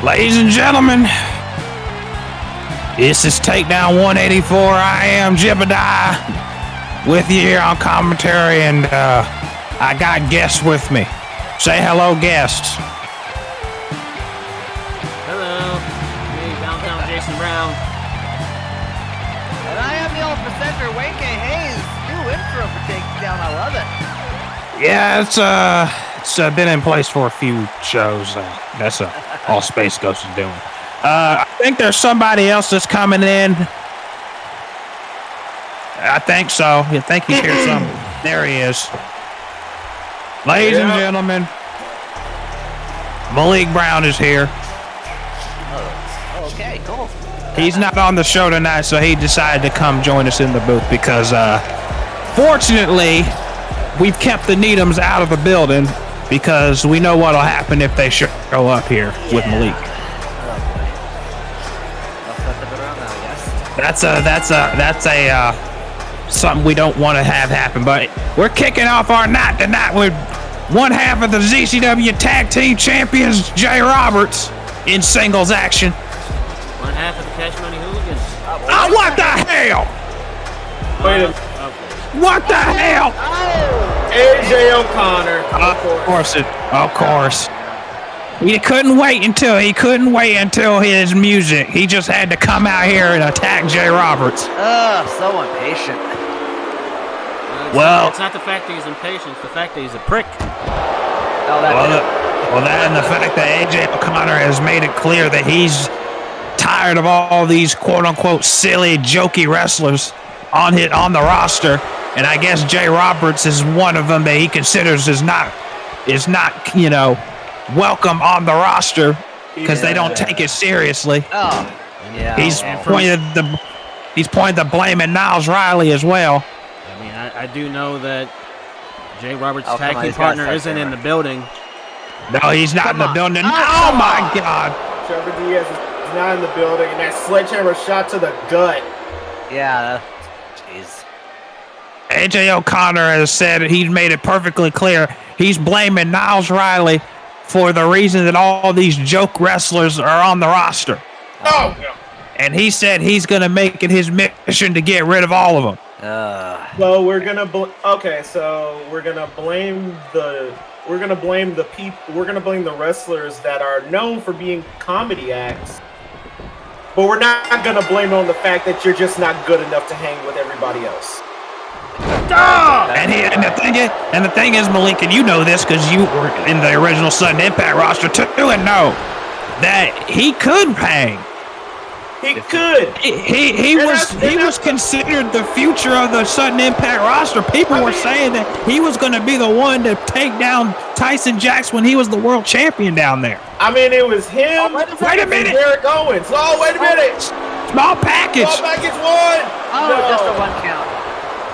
Ladies and gentlemen, this is Takedown 184. I am Jebediah with you here on commentary, and I got guests with me. Say hello, guests. Hello, me, Downtown Jason Brown. And I am the old presenter, Wayne K. Hayes. New intro for Takedown, I love it. Yeah, it's been in place for a few shows. That's all Space Ghost is doing. I think there's somebody else that's coming in. I think so. You think he's here somewhere? There he is. Ladies and gentlemen, Malik Brown is here. Oh, okay, cool. He's not on the show tonight, so he decided to come join us in the booth because, fortunately, we've kept the Needhams out of the building because we know what'll happen if they show up here with Malik. That's something we don't want to have happen. But we're kicking off our night tonight with one half of the ZCW Tag Team Champions, Jay Roberts, in singles action. One half of the Cash Money Hooligans. Oh, what the hell? Wait a minute. What the hell? AJ O'Connor. Of course. He couldn't wait until his music. He just had to come out here and attack Jay Roberts. So impatient. Well, it's not the fact that he's impatient, it's the fact that he's a prick. That and the fact that AJ O'Connor has made it clear that he's tired of all these quote-unquote silly, jokey wrestlers on the roster. And I guess Jay Roberts is one of them that he considers is not, welcome on the roster because they don't take it seriously. Oh, yeah. He's pointed the blame at Niles Riley as well. I mean, I do know that Jay Roberts' tag team partner isn't in the building. No, he's not in the building. Oh my God! Trevor Diaz is not in the building, and that sledgehammer shot to the gut. Yeah. Jeez. AJ O'Connor has said he's made it perfectly clear he's blaming Niles Riley for the reason that all these joke wrestlers are on the roster. Oh! And he said he's going to make it his mission to get rid of all of them. Well, we're gonna blame the wrestlers that are known for being comedy acts, but we're not gonna blame it on the fact that you're just not good enough to hang with everybody else. And the thing is, Malik, and you know this because you were in the original Sudden Impact roster too, and know that he could hang. He could. He was considered the future of the Sudden Impact roster. People were saying that he was going to be the one to take down Tyson Jax when he was the world champion down there. I mean, it was him. Wait a minute. Eric Owens. Oh, wait a minute. Small package. Small package one. Oh, no. Just a one count.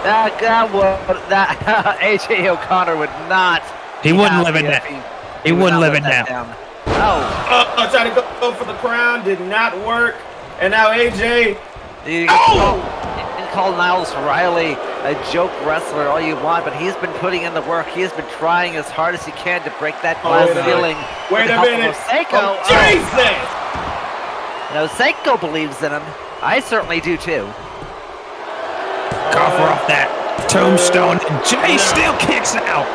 That AJ O'Connor would not. He wouldn't live it down. He wouldn't live it down. Oh. Trying to go for the crown did not work. And now AJ. You can call Niles Riley a joke wrestler all you want, but he's been putting in the work. He has been trying as hard as he can to break that glass ceiling. Wait a minute. Seiko. Jesus. No, Seiko believes in him. I certainly do too. Cough off that tombstone, and Jay still kicks out.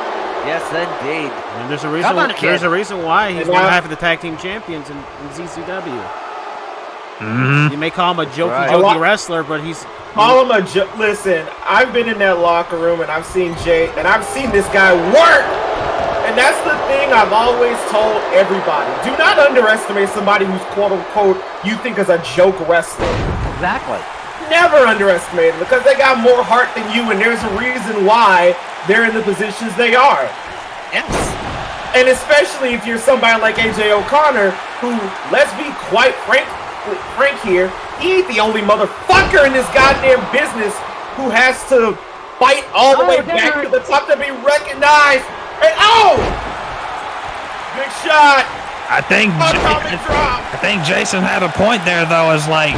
Yes, indeed. And there's a reason. Come on, kid. There's a reason why he's And one now- half of the tag team champions in ZCW. Mhm. You may call him a jokey, Right. jokey wrestler, but he's. Call him listen, I've been in that locker room and I've seen Jay, and I've seen this guy work. And that's the thing I've always told everybody. Do not underestimate somebody who's quote unquote you think is a joke wrestler. Exactly. Never underestimate them because they got more heart than you, and there's a reason why they're in the positions they are. Yes. And especially if you're somebody like AJ O'Connor, who, let's be quite frank here, he ain't the only motherfucker in this goddamn business who has to fight all the way back to the top to be recognized. And big shot. I think Jason had a point there, though, is like,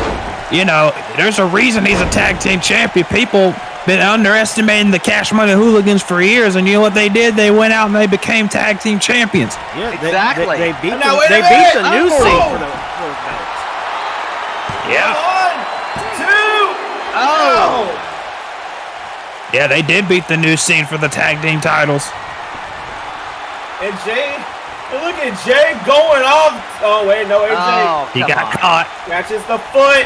you know, there's a reason he's a tag team champion. People been underestimating the Cash Money Hooligans for years, and you know what they did? They went out and they became tag team champions. Yeah, Exactly. They beat Now, the, wait a they beat the minute. new Oh. scene for the belts. Yeah. 1, 2. Oh. Yeah, they did beat the new scene for the tag team titles. And Jay, look at Jay going off. Oh, wait, no, AJ Oh, He come got on. caught. catches the foot.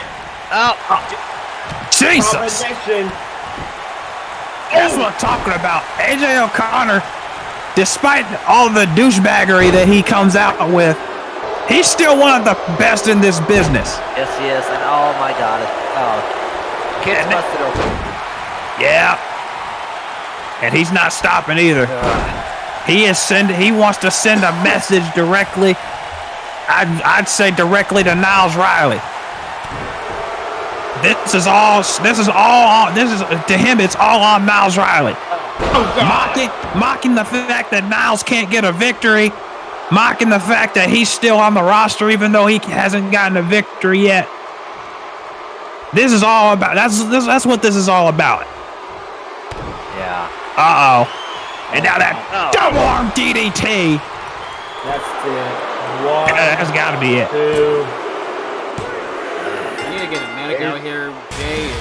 Oh. Jesus. Combination. That's what I'm talking about. AJ O'Connor, despite all the douchebaggery that he comes out with, he's still one of the best in this business. Yes, he is. And oh my God. Kid's And- busted open. Yeah. And he's not stopping either. He wants to send a message directly. I'd say directly to Niles Riley. This is to him. It's all on Niles Riley. Mocking the fact that Niles can't get a victory, mocking the fact that he's still on the roster even though he hasn't gotten a victory yet. This is all about. That's what this is all about. Yeah. And now that double arm DDT. That's it. 1, That's got to be it. 2. You need to get a medic out here, Jay.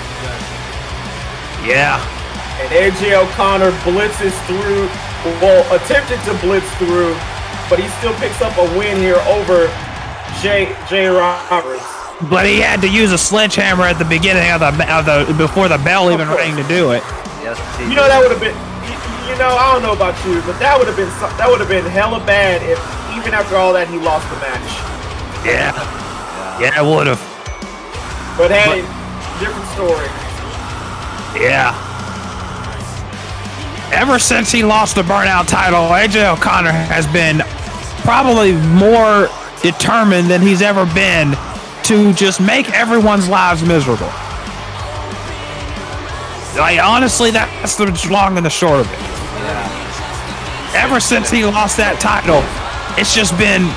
Yeah. And AJ O'Connor blitzes through, attempted to blitz through, but he still picks up a win here over Jay Roberts. But he had to use a sledgehammer at the beginning of the before the bell even rang to do it. Yes, he You know, that would have been, you know, I don't know about you, but that would have been hella bad if even after all that he lost the match. Yeah, it would have. But hey, different story. Yeah. Ever since he lost the Burnout title, AJ O'Connor has been probably more determined than he's ever been to just make everyone's lives miserable. Like, honestly, that's the long and the short of it. Ever since he lost that title, he's just been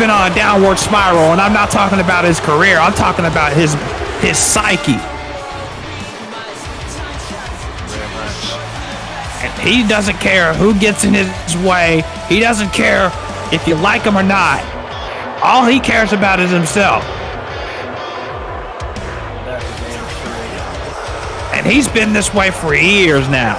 on a downward spiral, and I'm not talking about his career. I'm talking about his psyche. And he doesn't care who gets in his way. He doesn't care if you like him or not. All he cares about is himself. And he's been this way for years now.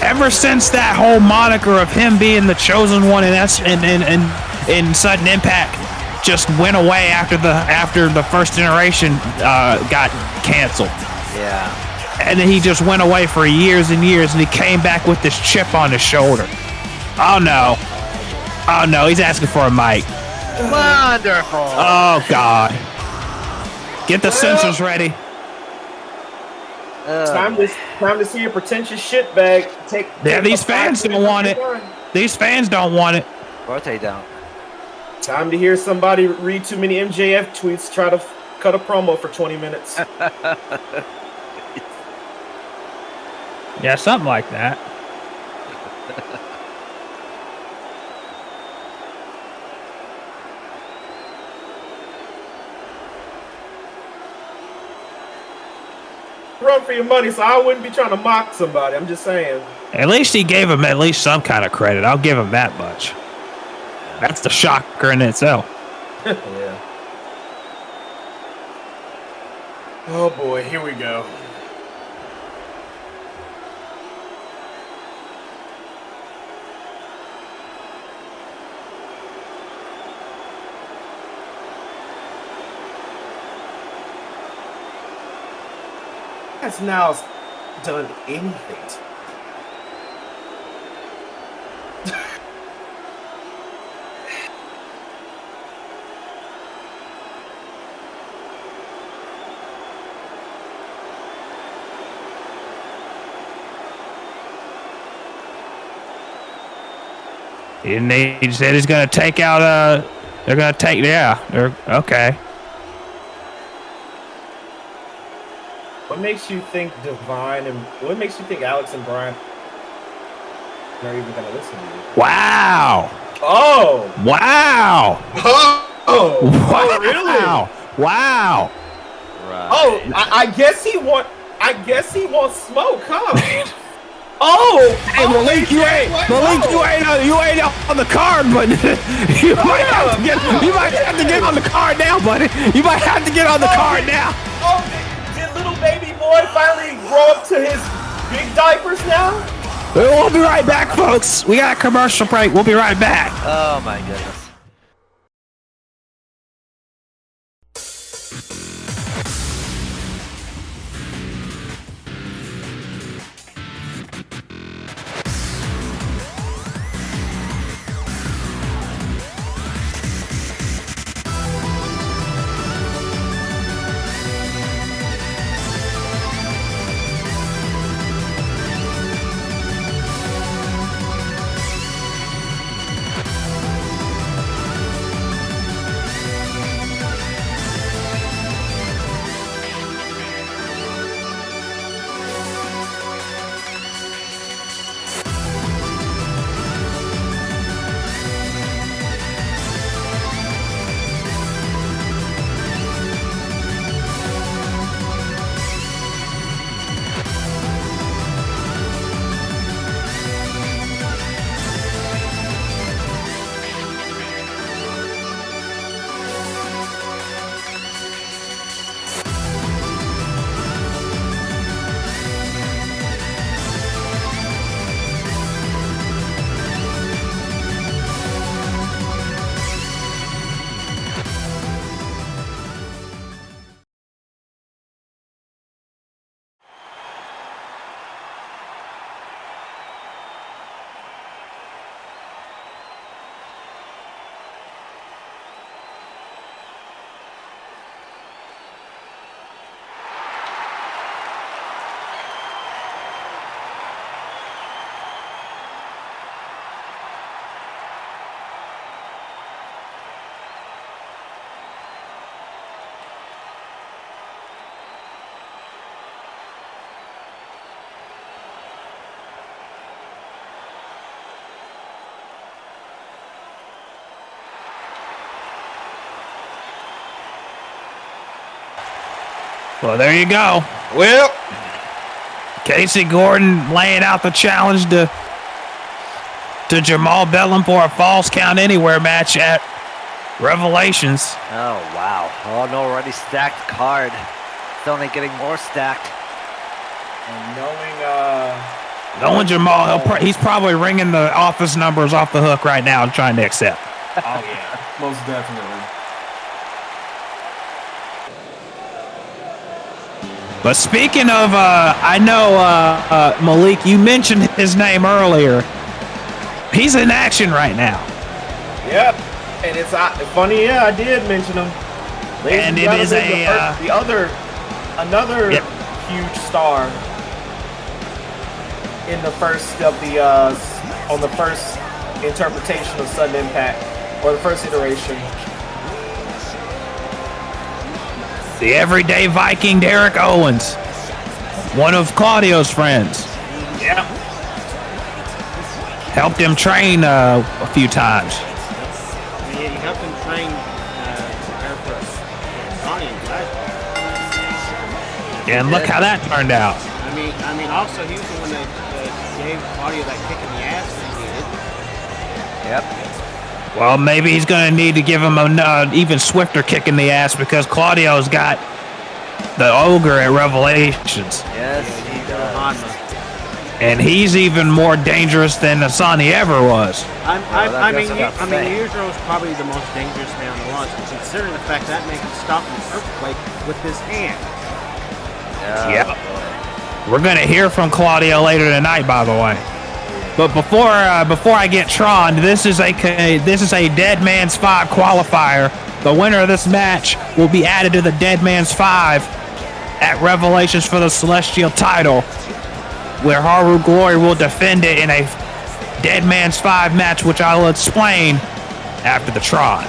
Ever since that whole moniker of him being the chosen one in Sudden Impact just went away after the first generation got canceled. Yeah. And then he just went away for years and years, and he came back with this chip on his shoulder. Oh no, he's asking for a mic. Wonderful. Oh God. Get the censors ready. Time to see a pretentious shitbag take. Yeah, these fans don't want it. These fans don't want it. Or Takedown. Time to hear somebody read too many MJF tweets, try to cut a promo for 20 minutes. Yeah, something like that. Run for your money, so I wouldn't be trying to mock somebody. I'm just saying. At least he gave him at least some kind of credit. I'll give him that much. That's the shocker in itself. Yeah. Oh boy, here we go. has Niles done anything to He said he's going to take out, they're going to take, they're, okay. What makes you think Divine and what makes you think Alex and Brian are even going to listen to you? Wow. Oh. Wow. Oh. Wow. Oh, really? Wow. Right. Oh, I guess he wants smoke, huh? Oh, hey Malik, you ain't on the card, but you might have to get on the card now, buddy. You might have to get on the card now. Oh, did little baby boy finally grow up to his big diapers now? We'll be right back, folks. We got a commercial break. We'll be right back. Oh my goodness. Well, there you go. Well, Casey Gordon laying out the challenge to Jamal Bellum for a falls count anywhere match at Revelations. Oh wow. Oh no, already stacked card. It's only getting more stacked. and Knowing Jamal, he's probably ringing the office numbers off the hook right now and trying to accept. oh yeah, most definitely. But speaking of, I know, Malik, you mentioned his name earlier. He's in action right now. Yep, and it's funny. Yeah, I did mention him. Ladies And it gentlemen, is another Yep. huge star in the first of the on the first interpretation of Sudden Impact, or the first iteration. The everyday Viking Derek Owens, one of Claudio's friends. Yeah. Helped him train a few times. He helped him train prepare for Sonny and Glasgow. And look how that turned out. I mean, also he was the one that gave Claudio that kick in the ass that he needed. Yep. Well, maybe he's going to need to give him an even swifter kick in the ass because Claudio's got the ogre at Revelations. Yes, he does. And he's even more dangerous than Asani ever was. I mean, Yujiro is probably the most dangerous man on the launch, considering the fact that man can stop an earthquake with his hand. Yeah. Yep. Boy. We're going to hear from Claudio later tonight, by the way. But before I get Tron, this is a Dead Man's 5 qualifier. The winner of this match will be added to the Dead Man's 5 at Revelations for the Celestial title, where Haru Glory will defend it in a Dead Man's 5 match, which I will explain after the Tron.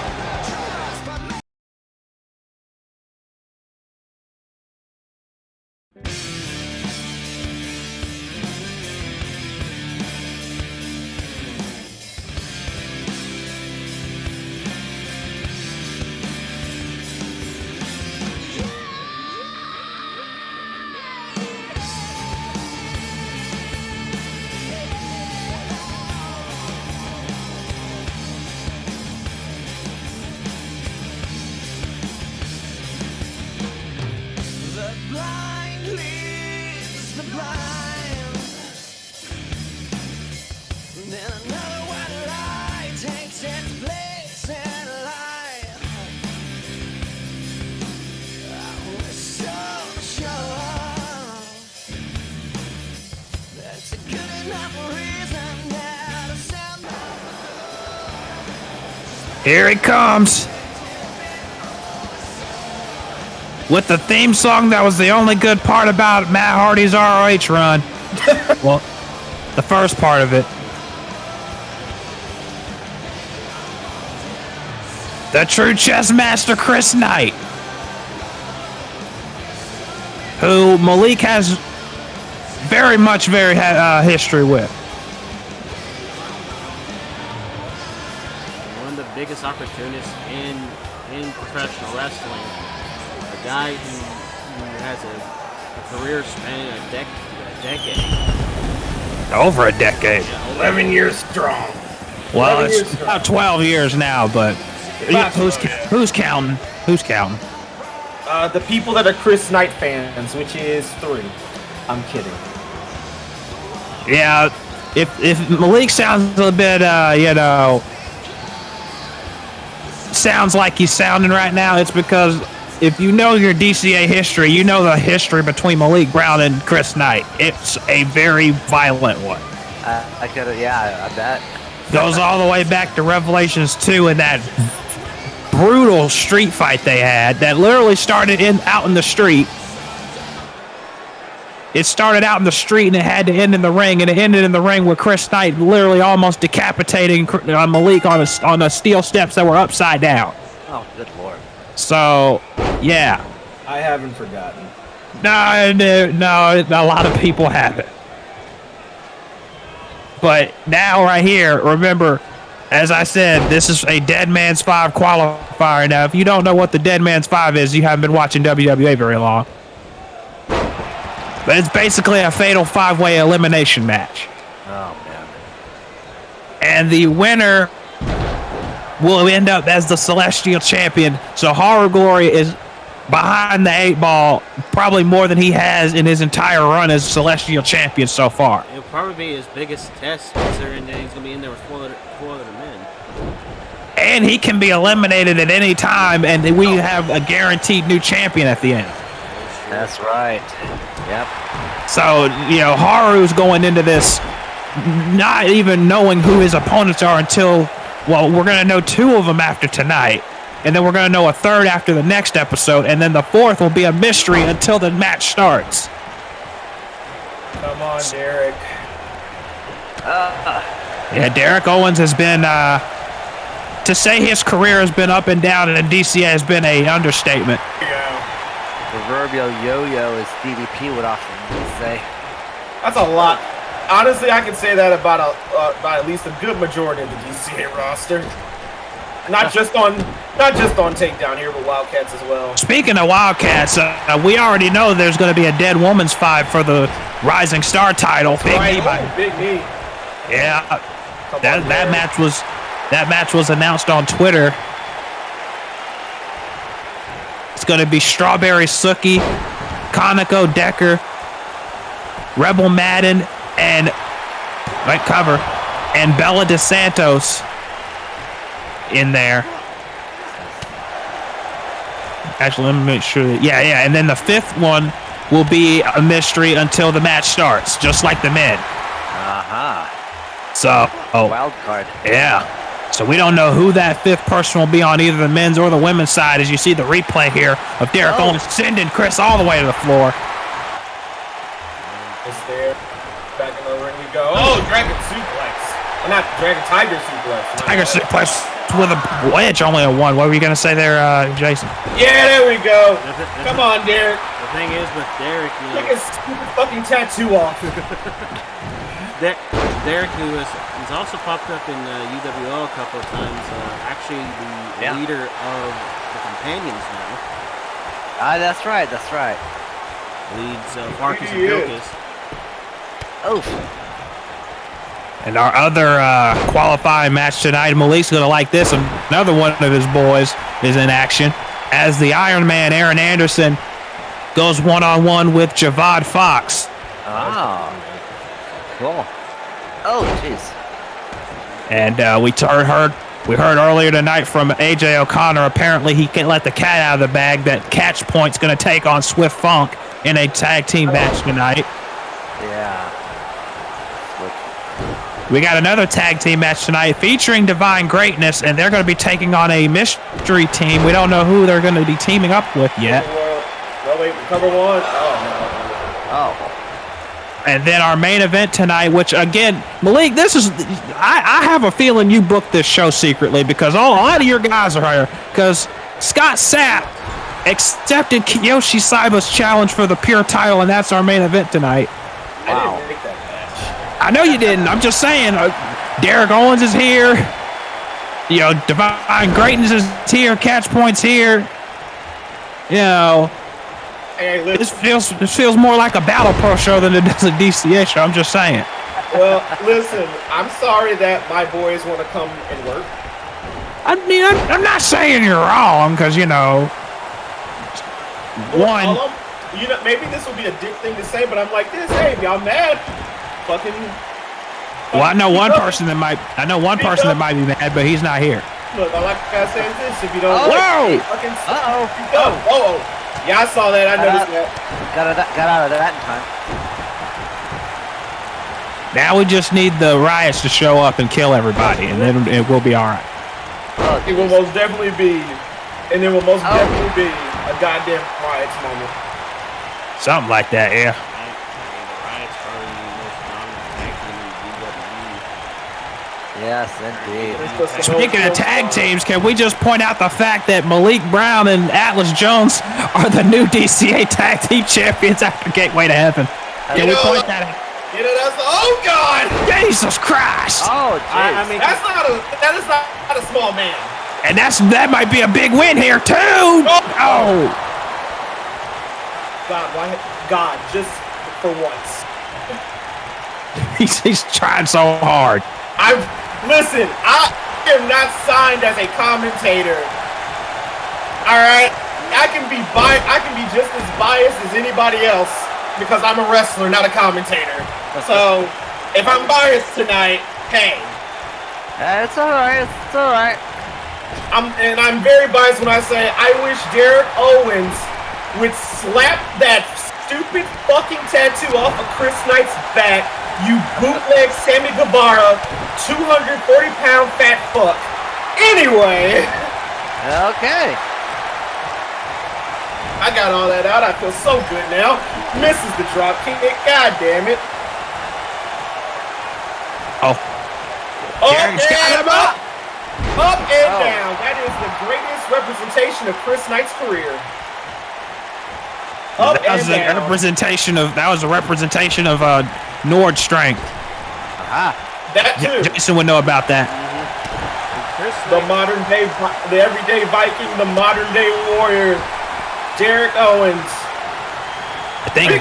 Here he comes. With the theme song that was the only good part about Matt Hardy's ROH run. Well, the first part of it. The true chess master, Chris Knight. Who Malik has very history with. Biggest opportunist in professional wrestling. A guy who has a career spanning a decade. Over a decade. Yeah, 11 years strong. Well, it's about 12 years now, but who's counting? Who's counting? The people that are Chris Knight fans, which is 3. I'm kidding. Yeah, if Malik sounds a bit, sounds like he's sounding right now, it's because if you know your DCA history, you know the history between Malik Brown and Chris Knight. It's a very violent one. I could have, yeah, I bet. Goes all the way back to Revelations 2 and that brutal street fight they had that literally started out in the street. It started out in the street and it had to end in the ring, and it ended in the ring with Chris Knight literally almost decapitating Malik on the steel steps that were upside down. Oh, good lord. So, yeah. I haven't forgotten. No, a lot of people haven't. But now right here, remember, as I said, this is a Dead Man's 5 qualifier. Now, if you don't know what the Dead Man's 5 is, you haven't been watching WWE very long. But it's basically a fatal 5-way elimination match. Oh, man. And the winner will end up as the Celestial Champion. So Haru Glory is behind the 8 ball probably more than he has in his entire run as Celestial Champion so far. It'll probably be his biggest test, considering that he's going to be in there with four other men. And he can be eliminated at any time, and we have a guaranteed new champion at the end. That's right. Yep. So, Haru's going into this not even knowing who his opponents are until, well, we're going to know 2 of them after tonight. And then we're going to know a 3rd after the next episode. And then the 4th will be a mystery until the match starts. Come on, Derek. Yeah, Derek Owens has been, to say his career has been up and down and DCA has been a understatement. Proverbial yo-yo, as DDP would often say. That's a lot. Honestly, I can say that about at least a good majority of the DCA roster. Not just on Takedown here, but Wildcats as well. Speaking of Wildcats, we already know there's going to be a Dead Woman's 5 for the Rising Star title. Big knee. Yeah, that match was announced on Twitter. It's going to be Strawberry Suki, Kaneko Decker, Rebel Madden, and Bella DeSantos in there. Actually, let me make sure. Yeah. And then the 5th one will be a mystery until the match starts, just like the men. So, Wild card. yeah. So we don't know who that fifth person will be on either the men's or the women's side, as you see the replay here of Derek Owens sending Chris all the way to the floor. It's there. Back in the ring we go. Oh, Dragon Suplex. Well, not Dragon Tiger Suplex. Tiger Suplex with a wedge, only a one. What were you going to say there, Jason? Yeah, there we go. Come on, Derek. The thing is with Derek, you know, Take his stupid fucking tattoo off. Derek, who has also popped up in UWO a couple of times, actually the leader of the Companions now. That's right. That's right. Leads Marcus and Bilkis. Oof. And our other qualifying match tonight, Malik's going to like this. Another one of his boys is in action as the Iron Man, Aaron Anderson, goes one-on-one with Javad Fox. Oh. Cool. Oh, jeez. And we heard earlier tonight from AJ O'Connor, apparently he can't let the cat out of the bag that Catch Point's going to take on Swift Funk in a tag team match tonight. Yeah. We got another tag team match tonight featuring Divine Greatness, and they're going to be taking on a mystery team. We don't know who they're going to be teaming up with yet. No, wait, cover one. Oh. And then our main event tonight, which again, Malik, this is, I have a feeling you booked this show secretly because a lot of your guys are here. Because Scott Sapp accepted Kiyoshi Saiba's challenge for the Pure title, and that's our main event tonight. Wow. I didn't make that match. I know you didn't. I'm just saying, Derek Owens is here. You know, Divine Greatness is here. Catch Point's here. You know. Hey, This feels more like a Battle Pro show than it does a DCA show. I'm just saying. Well, listen, I'm sorry that my boys want to come and work. I mean, I'm not saying you're wrong, because, you know, You know, maybe this will be a dick thing to say, but I'm like this. Hey, if y'all mad, fucking. Well, I know one person that might be mad, but he's not here. Look, I like I said this. If you don't, Whoa! fucking. Uh-oh. Oh. Yeah, I saw that. I noticed that. Got out of that in time. Now we just need the riots to show up and kill everybody, and then it will be all right. Oh, It will most definitely be, and there will most definitely be a goddamn riots moment. Something like that, yeah. yes, indeed. Speaking of tag teams, can we just point out the fact that Malik Brown and Atlas Jones are the new DCA Tag Team Champions after Gateway to Heaven? Can we point that out? You know, that's God! Jesus Christ! Oh, jeez. I mean, that is not a small man. And that might be a big win here too. Oh! God, just for once. He's trying so hard. Listen, I am not signed as a commentator. All right, I can be just as biased as anybody else because I'm a wrestler, not a commentator. So if I'm biased tonight, hey, It's all right. It's all right. I'm very biased when I say I wish Derek Owens would slap that stupid fucking tattoo off of Chris Knight's back. You bootleg Sammy Guevara, 240-pound fat fuck. Anyway. Okay. I got all that out. I feel so good now. Misses the drop kick. God damn it. Oh. Derek's got him up. Up and down. That is the greatest representation of Chris Knight's career. Up That was and down. that was a representation of Nord strength. That too. Jason would know about that. The modern day, the everyday Viking, the modern day warrior, Derek Owens. I think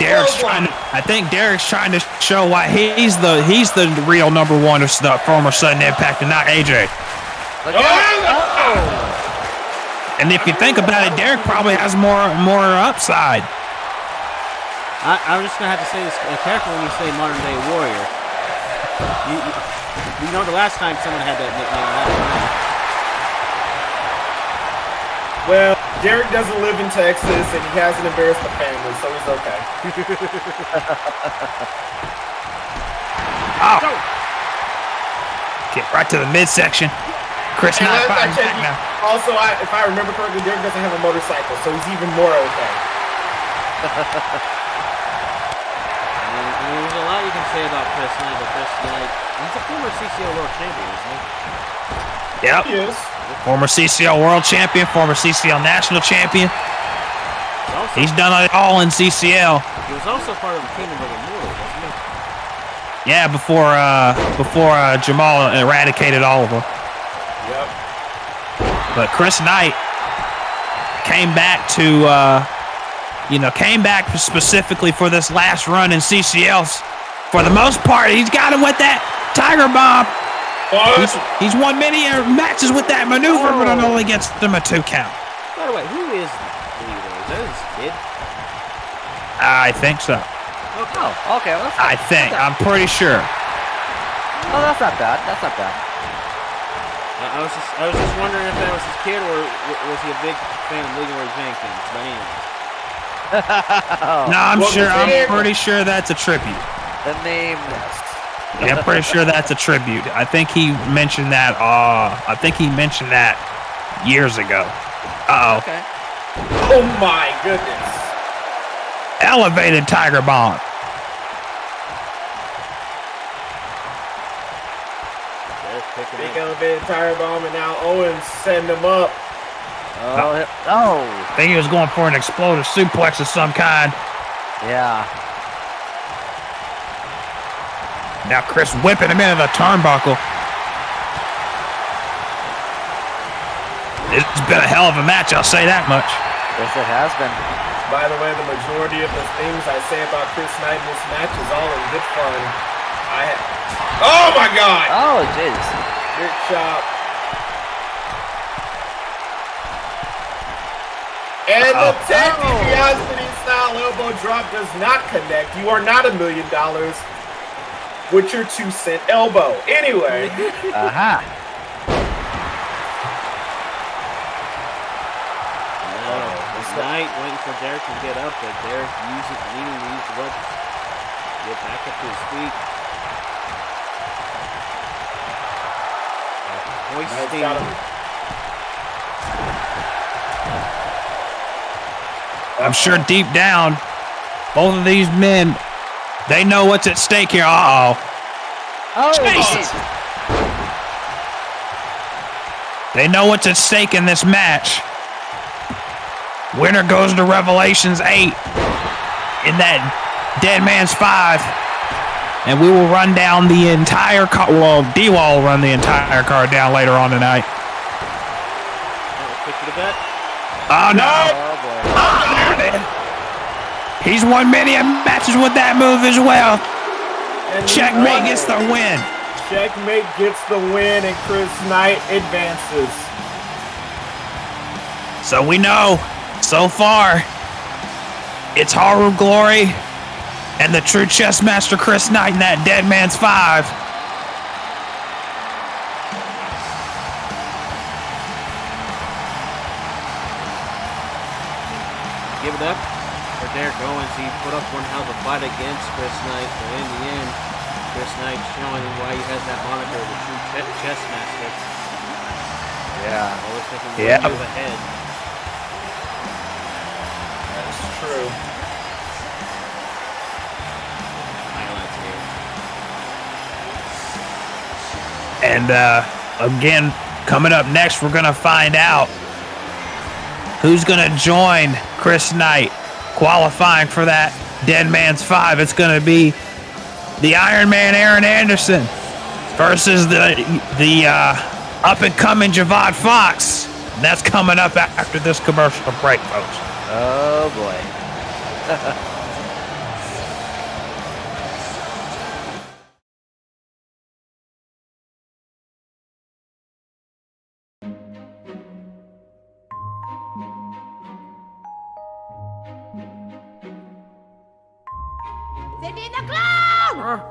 Derek's trying to show why he's the real number one of the former Sudden Impact and not AJ. Look out. And if you think about it, Derek probably has more upside. I'm just gonna have to say this careful when you say modern day warrior. You know the last time someone had that nickname. Well, Derek doesn't live in Texas, and he hasn't embarrassed the family, so he's okay. Oh. Get right to the midsection. Chris And Knight last I fighting checked, back now. also, if I remember correctly, Derek doesn't have a motorcycle, so he's even more okay. There's a lot you can say about Chris Knight, but Chris Knight, he's a former CCL World Champion, isn't he? Yep. He is. Former CCL World Champion, former CCL National Champion. He's done it all in CCL. He was also part of the Kingdom of Immortal, wasn't he? Yeah, before Jamal eradicated all of them. Yep. But Chris Knight came back to, came back specifically for this last run in CCLs. For the most part, he's got him with that Tiger Bomb. He's won many matches with that maneuver, but it only gets them a 2 count. By the way, who is the leader? Is that his kid? I think so. Okay. Oh, okay. Well, I'm pretty sure. Oh, that's not bad. That's not bad. I was just wondering if that was his kid or was he a big fan of Leroy Jenkins? But anyways. No, I'm pretty sure that's a tribute. The name. Yeah, I'm pretty sure that's a tribute. I think he mentioned that. Years ago. Uh-oh. Okay. Oh my goodness. Elevated Tiger Bomb. Big elevated tire bomb, and now Owens setting him up. I think he was going for an explosive suplex of some kind. Yeah. Now Chris whipping him into the turnbuckle. It's been a hell of a match, I'll say that much. Yes, it has been. By the way, the majority of the things I say about Chris Knight in this match is all in good fun. Oh my God! Oh, jeez. Big chop. And the Ted DiBiase style elbow drop does not connect. You are not $1 million with your 2-cent elbow. Anyway. Knight waiting for Derek to get up, but Derek needing to use the rope to get back up to his feet. I'm sure deep down, both of these men, they know what's at stake here. Uh-oh. Jesus. They know what's at stake in this match. Winner goes to Revelations 8 in that Deadman's 5. And we will run down the entire card. Well, D-Wall will run the entire card down later on tonight. Oh, no. Oh, there it is. He's won many matches with that move as well. And Checkmate gets the win. Checkmate gets the win, and Chris Knight advances. So we know, so far, it's Haru Glory and the true chess master Chris Knight in that Deadman's 5. Give it up for Derek Owens. He put up one hell of a fight against Chris Knight, but in the end, Chris Knight showing why he has that moniker, the true chess master. Yeah. Always thinking Yeah. one move ahead. That's true. Highlights here. And again, coming up next, we're going to find out who's going to join Chris Knight qualifying for that Deadman's 5. It's going to be the Iron Man Aaron Anderson versus the up-and-coming Javad Fox. That's coming up after this commercial break, folks. Oh, boy. City in the cloud!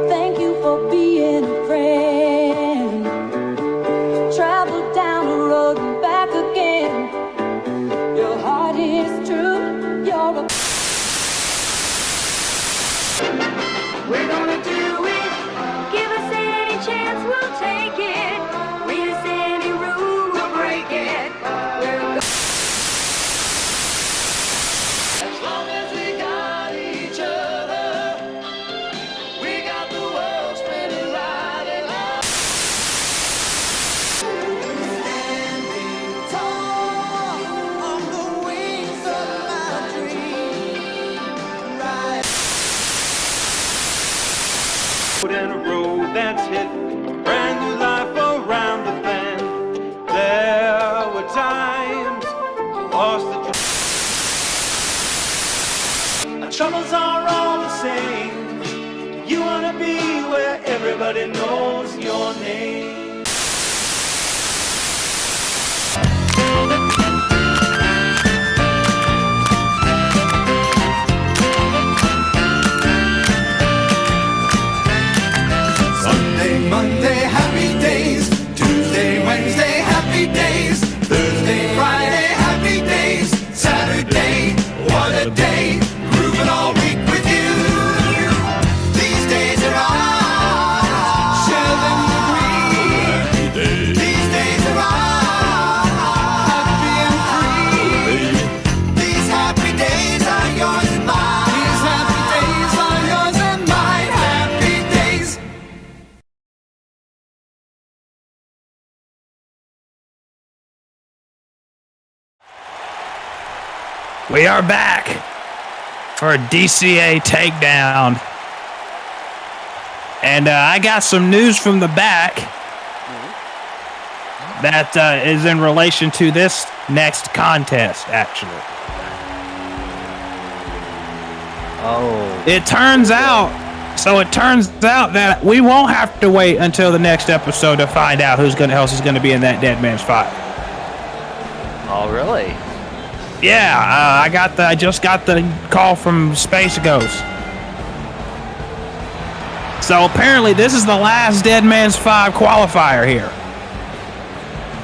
Thank you for being a friend. and a road that's hit. Brand new life around the bend. There were times I lost the our troubles are all the same. You wanna be where everybody knows your name. Monday, happy days. Tuesday, Wednesday, happy days. Thursday, Friday, happy days. Saturday, what a day. Grooving all week with you. These days are ours. Share them with me. These days are ours. Happy and free. These happy days are yours and mine. These happy days are yours and mine. Happy days. We are back for a DCA takedown. And I got some news from the back that is in relation to this next contest, actually. Oh. It turns out that we won't have to wait until the next episode to find out who else is going to be in that Deadman's fight. Oh, really? Yeah, I just got the call from Space Ghost. So apparently this is the last Deadman's 5 qualifier here.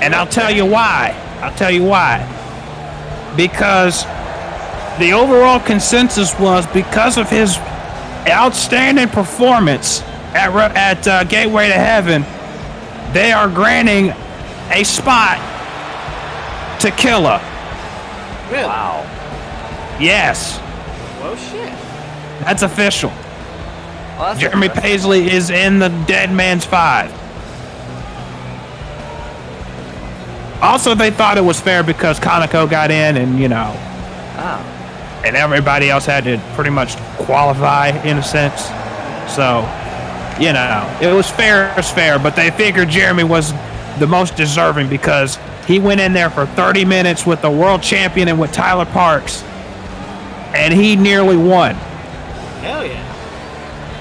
And I'll tell you why. Because the overall consensus was because of his outstanding performance at Gateway to Heaven, they are granting a spot to Killa. Really? Wow. Yes, Well, shit. that's official. Well, that's Jeremy impressive. Paisley is in the Deadman's 5. Also, they thought it was fair because Kaneko got in and, Ah. and everybody else had to pretty much qualify in a sense. So, it was fair as fair, but they figured Jeremy was the most deserving because he went in there for 30 minutes with the world champion and with Tyler Parks, and he nearly won. Hell yeah.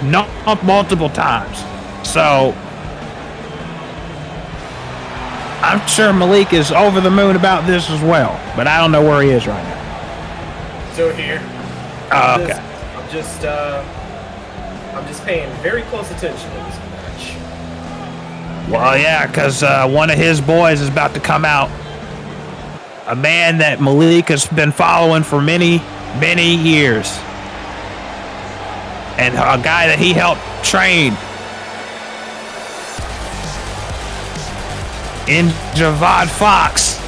No, multiple times. So, I'm sure Malik is over the moon about this as well, but I don't know where he is right now. Still here. Oh, okay. I'm just paying very close attention to this match. Well, yeah, because one of his boys is about to come out. A man that Malik has been following for many, many years. And a guy that he helped train in Javad Fox.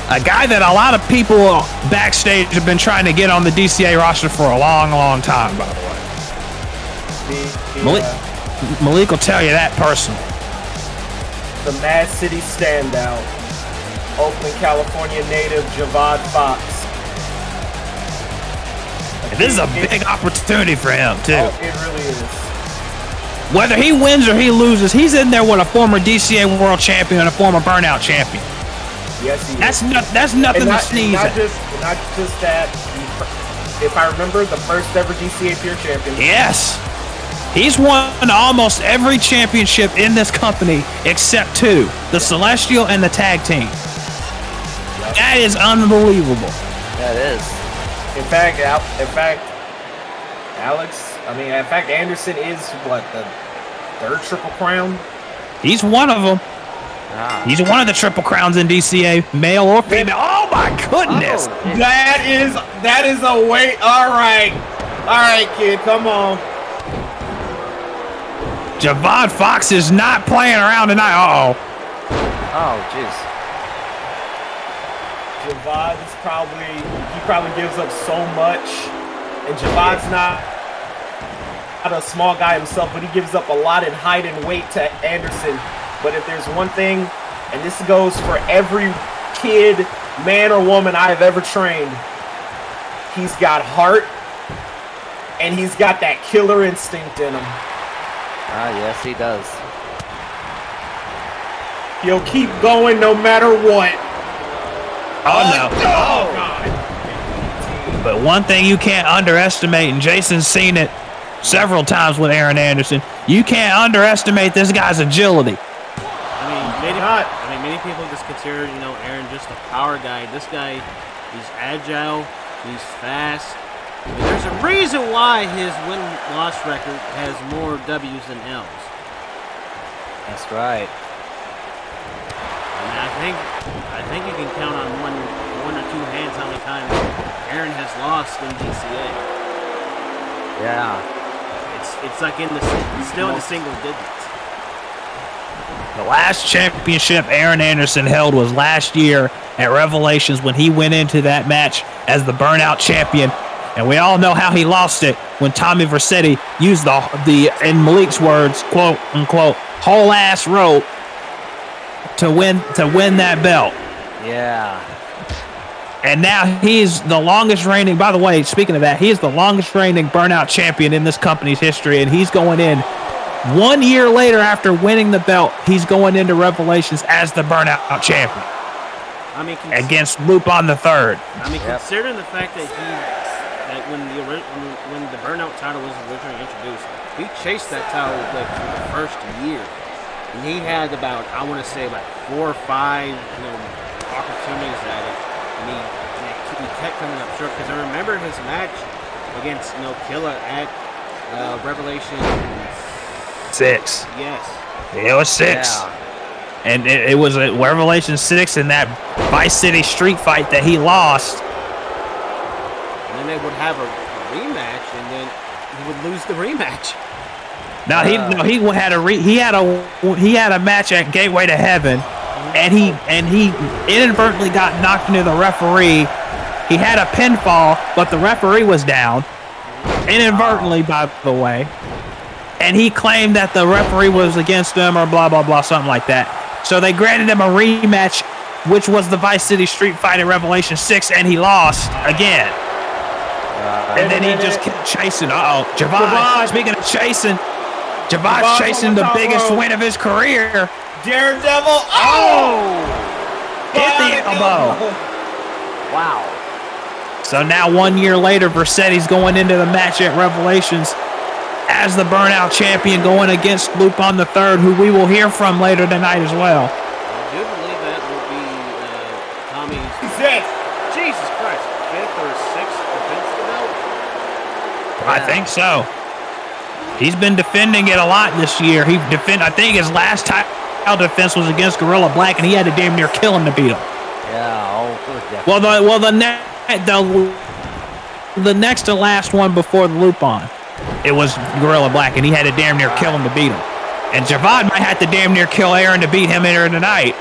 A guy that a lot of people backstage have been trying to get on the DCA roster for a long, long time, by the way. Malik will tell you that personally. The Mad City standout, Oakland, California native Javad Fox. And this is a big opportunity for him, too. Oh, it really is. Whether he wins or he loses, he's in there with a former DCA World Champion and a former Burnout Champion. Yes, he is. That's nothing to sneeze not at. Not just that. If I remember, the first ever DCA Pure Champion. Yes. He's won almost every championship in this company except 2, the Celestial and the Tag Team. That is unbelievable. That is. In fact, Anderson is what, the 3rd Triple Crown? He's one of them. Ah. He's one of the Triple Crowns in DCA, male or female. Oh my goodness! Oh, That is a way. All right, kid, come on. Javad Fox is not playing around tonight. Uh-oh. Oh, jeez. Javad is probably gives up so much, and Javad's not a small guy himself, but he gives up a lot in height and weight to Anderson. But if there's one thing, and this goes for every kid, man or woman I have ever trained, he's got heart And he's got that killer instinct in him. Yes, he does. He'll keep going no matter what. Oh, no. Oh, God. But one thing you can't underestimate, and Jason's seen it several times with Aaron Anderson, you can't underestimate this guy's agility. Many people just consider, Aaron just a power guy. This guy, he's agile, he's fast. There's a reason why his win-loss record has more W's than L's. That's right. And I think you can count on one or two hands how many times Aaron has lost in DCA. Yeah. It's like still in the single digits. The last championship Aaron Anderson held was last year at Revelations when he went into that match as the Burnout Champion. And we all know how he lost it when Tommy Vercetti used the in Malik's words, quote unquote, whole ass rope to win that belt. Yeah. And now he's the longest reigning, by the way, speaking of that, he is the longest reigning Burnout Champion in this company's history, and he's going in 1 year later after winning the belt, he's going into Revelations as the Burnout Champion. Against Lupin the Third. Considering the fact that when the Burnout title was originally introduced, he chased that title for the first year, and he had about 4 or 5 opportunities at it, and he kept coming up short. Because I remember his match against Killa at Revelation 6. Yes. It was 6. Yeah. And it was at Revelation 6 in that Vice City street fight that he lost. And then they would have a rematch, and then he would lose the rematch. Now he had a match at Gateway to Heaven, and he inadvertently got knocked into the referee. He had a pinfall, but the referee was down inadvertently, by the way. And he claimed that the referee was against him or blah, blah, blah, something like that. So they granted him a rematch, which was the Vice City street fight at Revelation 6, and he lost again. And then he just kept chasing. Javad. Speaking of chasing, Javad's chasing the biggest win of his career. Daredevil. Hit the elbow. Wow. So now 1 year later, Vercetti's going into the match at Revelations as the Burnout Champion, going against Lupin the Third, who we will hear from later tonight as well. I do believe that will be Tommy's. Jesus Christ, 5th or 6th defense of the belt? I think so. He's been defending it a lot this year. I think his last title defense was against Gorilla Black, and he had to damn near kill him to beat him. Yeah. The next to last one before the Lupin, it was Gorilla Black, and he had to damn near kill him to beat him. And Javad might have to damn near kill Aaron to beat him here tonight.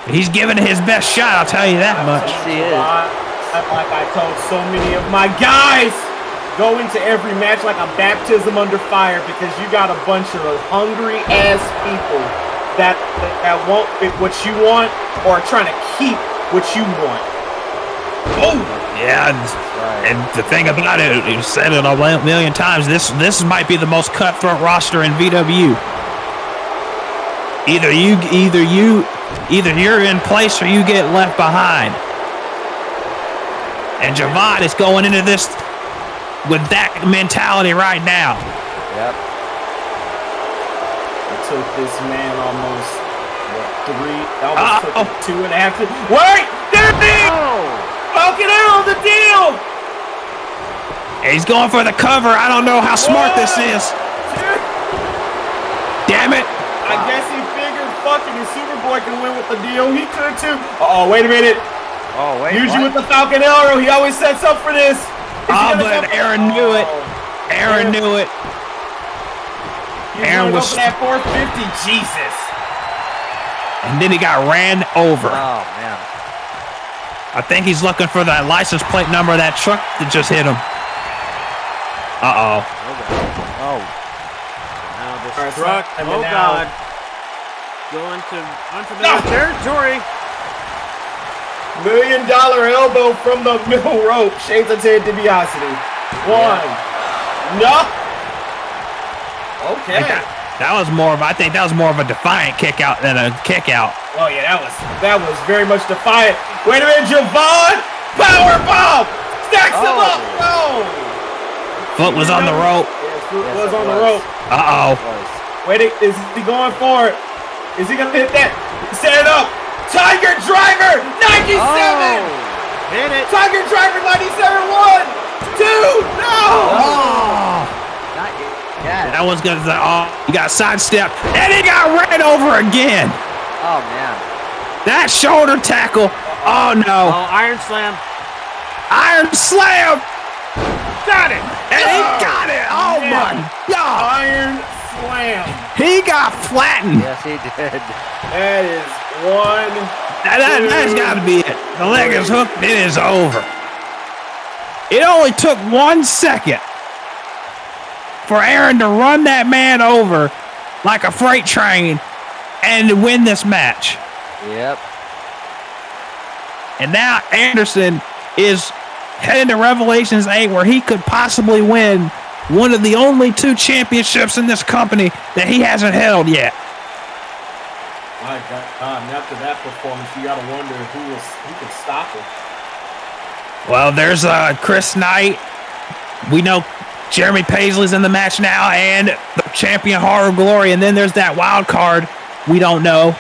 He's giving it his best shot, I'll tell you that much. He is. Like I told so many of my guys, go into every match like a baptism under fire, because you got a bunch of hungry ass people that want what you want or are trying to keep what you want. Oh, yeah, and the thing about it, you said it a million times, this might be the most cutthroat roster in VW. Either you're in place or you get left behind. And Javad is going into this with that mentality right now. Yep. It took this man almost 2.5. Wait! There it is! Falcon Arrow, the deal! And he's going for the cover. I don't know how smart this is. Damn it. I guess he figured fucking his Superboy can win with the deal. He could too. Wait a minute. Usually with the Falcon Arrow, he always sets up for this. But Aaron knew it. Aaron knew it. Aaron was at 450. Jesus. And then he got ran over. Oh, man. I think he's looking for that license plate number of that truck that just hit him. Uh-oh. Oh. Now this truck, God. Going to unfamiliar territory. $1 million elbow from the middle rope. Shades of Ted DiBiase. One. No. Okay. That was more of, I think that was more of a defiant kick out than a kick out. Oh yeah, that was very much defiant. Wait a minute, Javon! Power bomb! Stacks him up! No! Foot was on the rope. Yes, foot was on the rope. Uh-oh. Wait, is he going for it? Is he gonna hit that? Set it up! Tiger Driver! 97! Hit it. Tiger Driver 97! 1, 2, no! Oh. Not yet. That was gonna, you got sidestepped, and he got ran over again. Oh, man. That shoulder tackle. Oh no. Oh, Iron Slam. Iron slam. Got it! And he got it. Oh my God. Iron Slam. He got flattened. Yes, he did. That is one. That's got to be it. The leg is hooked. It is over. It only took 1 second for Aaron to run that man over like a freight train and win this match. Yep. And now Anderson is heading to Revelations 8, where he could possibly win one of the only 2 championships in this company that he hasn't held yet. My God, and after that performance, you gotta wonder who could stop him. Well, there's Chris Knight. We know Jeremy Paisley's in the match now, and the champion Haru Glory. And then there's that wild card we don't know.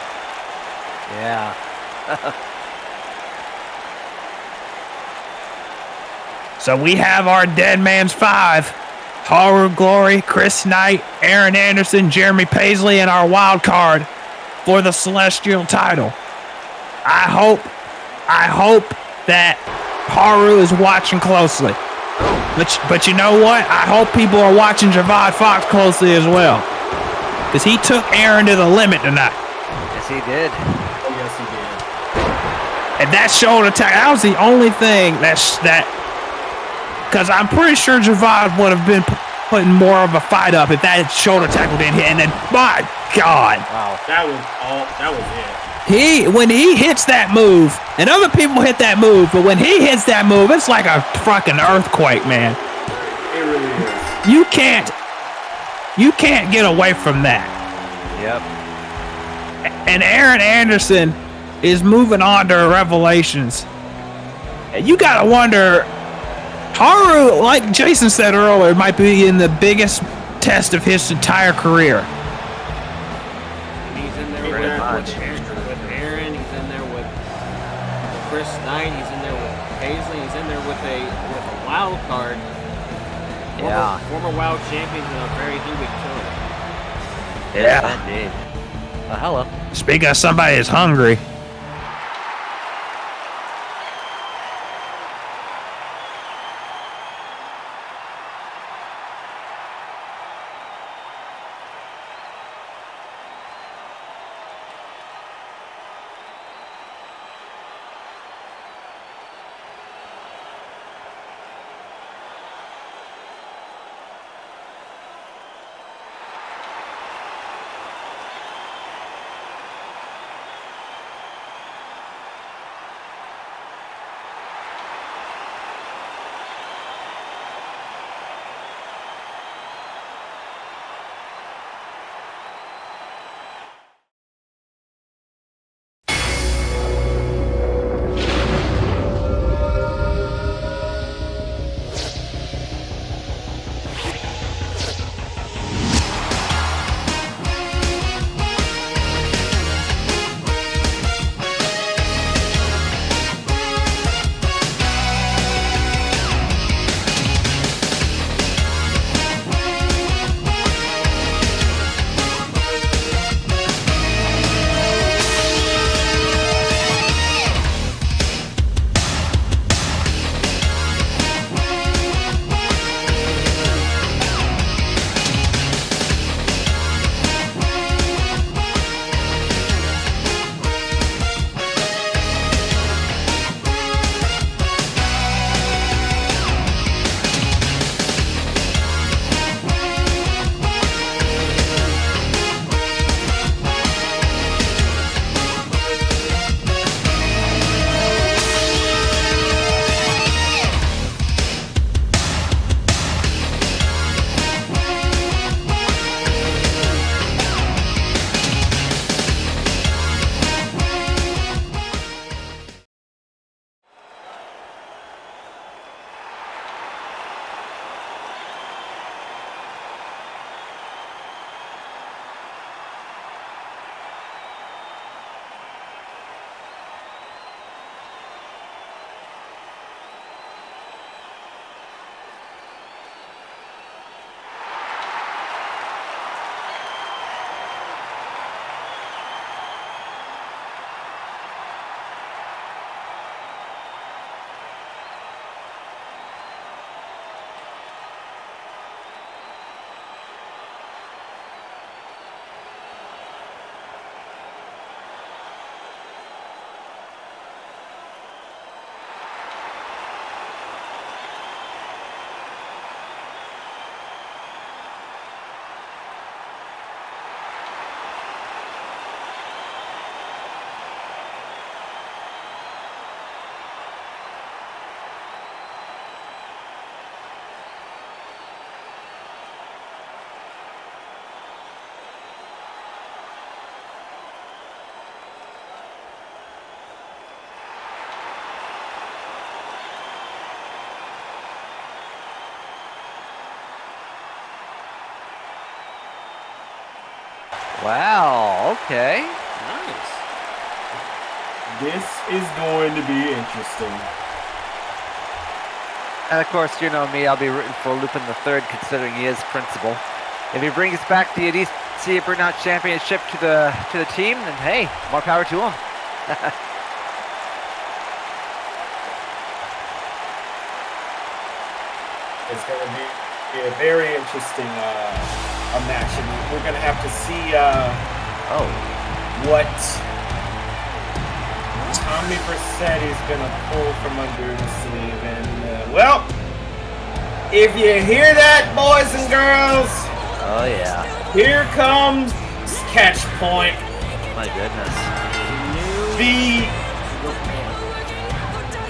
Yeah. So we have our Dead Man's 5. Haru Glory, Chris Knight, Aaron Anderson, Jeremy Paisley, and our wild card for the Celestial title. I hope that Haru is watching closely. But you know what? I hope people are watching Javad Fox closely as well. Because he took Aaron to the limit tonight. Yes, he did. Oh, yes, he did. And that shoulder tackle, that was the only thing because I'm pretty sure Javad would have been putting more of a fight up if that shoulder tackle didn't hit. And then, my God. Wow. That was it. When he hits that move, and other people hit that move, but when he hits that move, it's like a fucking earthquake, man. It really is. You can't get away from that. Yep. And Aaron Anderson is moving on to Revelations. You gotta wonder, Haru, like Jason said earlier, might be in the biggest test of his entire career. He's in there Pretty much. with Aaron. He's in there with Chris Knight. He's in there with Paisley. He's in there with a wild card. Yeah. Former wild champion and a very hungry killer. Yeah. Indeed. Hello. Speaking of somebody that's hungry, Wow, okay. Nice. This is going to be interesting. And of course, you know me, I'll be rooting for Lupin III considering he is principal. If he brings back the DCA Burnout Championship to the team, then hey, more power to him. It's going to be a very interesting a match, and we're going to have to see what Tommy Vercetti's going to pull from under the sleeve. And well, if you hear that, boys and girls, Oh yeah. here comes Catch Point. My goodness.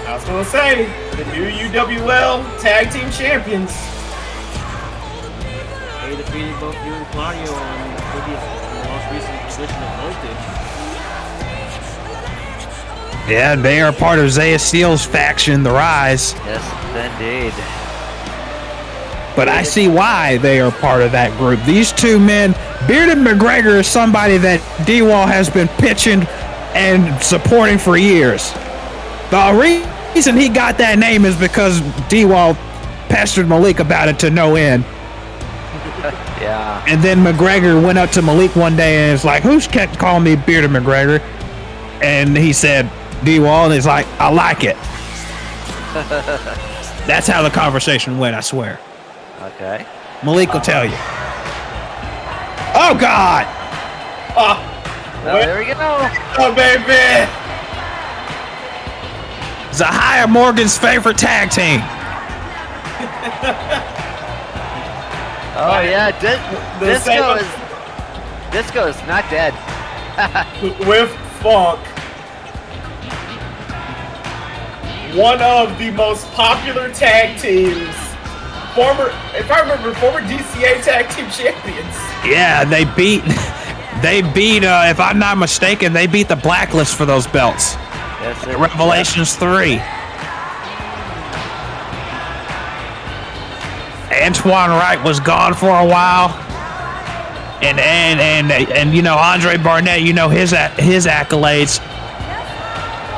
I was going to say, the new UWL Tag Team Champions. They defeated both you and Claudio on the most recent edition of Voltage. Yeah, they are part of Zaya Steele's faction, The Rise. Yes, indeed. But I see why they are part of that group. These two men, Bearded McGregor is somebody that D-Wall has been pitching and supporting for years. The reason he got that name is because D-Wall pestered Malik about it to no end. Yeah. And then McGregor went up to Malik one day and was like, who's kept calling me Bearded McGregor? And he said, D-Wall, and he's like, I like it. That's how the conversation went, I swear. Okay. Malik will tell you. Oh, God! Oh, Well, there we go. oh baby! Zahia Morgan's favorite tag team. Oh yeah, the Disco is not dead. with Funk. One of the most popular tag teams. If I remember, former DCA tag team champions. Yeah, they beat, if I'm not mistaken, they beat the Blacklist for those belts. Yes, sir. Revelations 3. Antoine Wright was gone for a while. And you know, Andre Barnett, you know his accolades.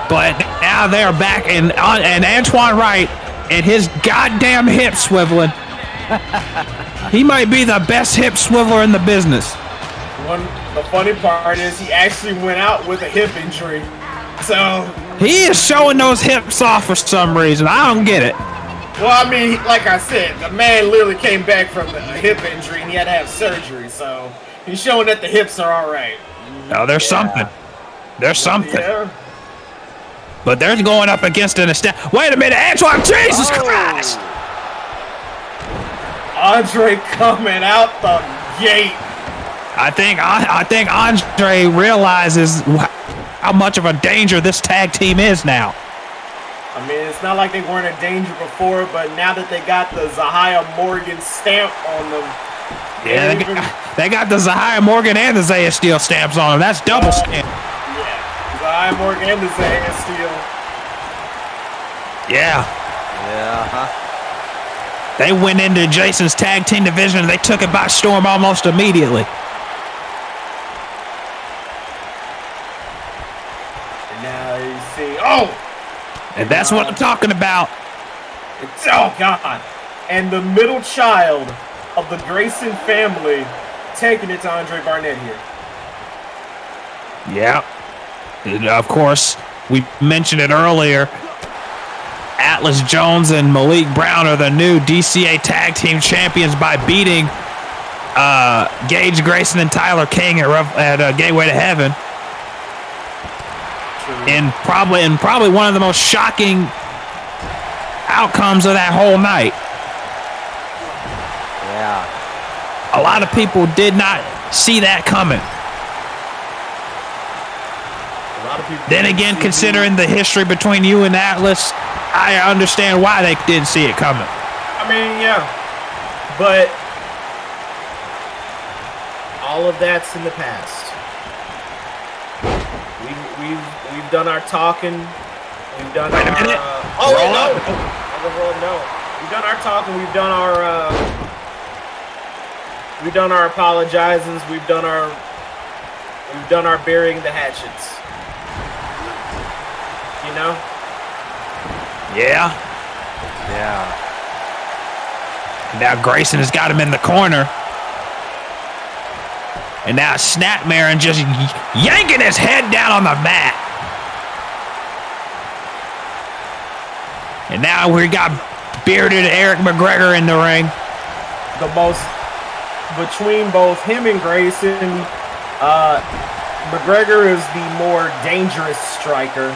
But now they're back, and Antoine Wright and his goddamn hip swiveling. He might be the best hip swiveler in the business. The funny part is he actually went out with a hip injury. So he is showing those hips off for some reason. I don't get it. well, I mean, like I said, the man literally came back from a hip injury and he had to have surgery. So he's showing that the hips are all right. No, there's something. There's something. Yeah. But they're going up against an Wait a minute, Antoine! Jesus Christ! Andre coming out the gate. I think Andre realizes how much of a danger this tag team is now. I mean, it's not like they weren't in danger before, but now that they got the Zahia Morgan stamp on them. Yeah, they got the Zahia Morgan and the Zaya Steele stamps on them. That's double stamp. Yeah, Zahia Morgan and the Zaya Steele. Yeah. Yeah. They went into Jason's tag team division and they took it by storm almost immediately. And now you see, oh! And that's what I'm talking about. Oh, God. And the middle child of the Grayson family taking it to Andre Barnett here. Yeah. And of course, we mentioned it earlier. Atlas Jones and Malik Brown are the new DCA Tag Team Champions by beating Gage Grayson and Tyler King at Gateway to Heaven. And probably one of the most shocking outcomes of that whole night. Yeah. A lot of people did not see that coming. Then again, considering the history between you and Atlas, I understand why they didn't see it coming. I mean, yeah. But all of that's in the past. We've done our talking. We've done Wait a our. minute. Oh wait, Roll no. up. No. We've done our talking. We've done our. We've done our apologizes. We've done our We've done our burying the hatchets. You know? Yeah. Yeah. Now Grayson has got him in the corner. And now Snapmare and just yanking his head down on the mat. And now we got bearded Eric McGregor in the ring. The most, between both him and Grayson, McGregor is the more dangerous striker.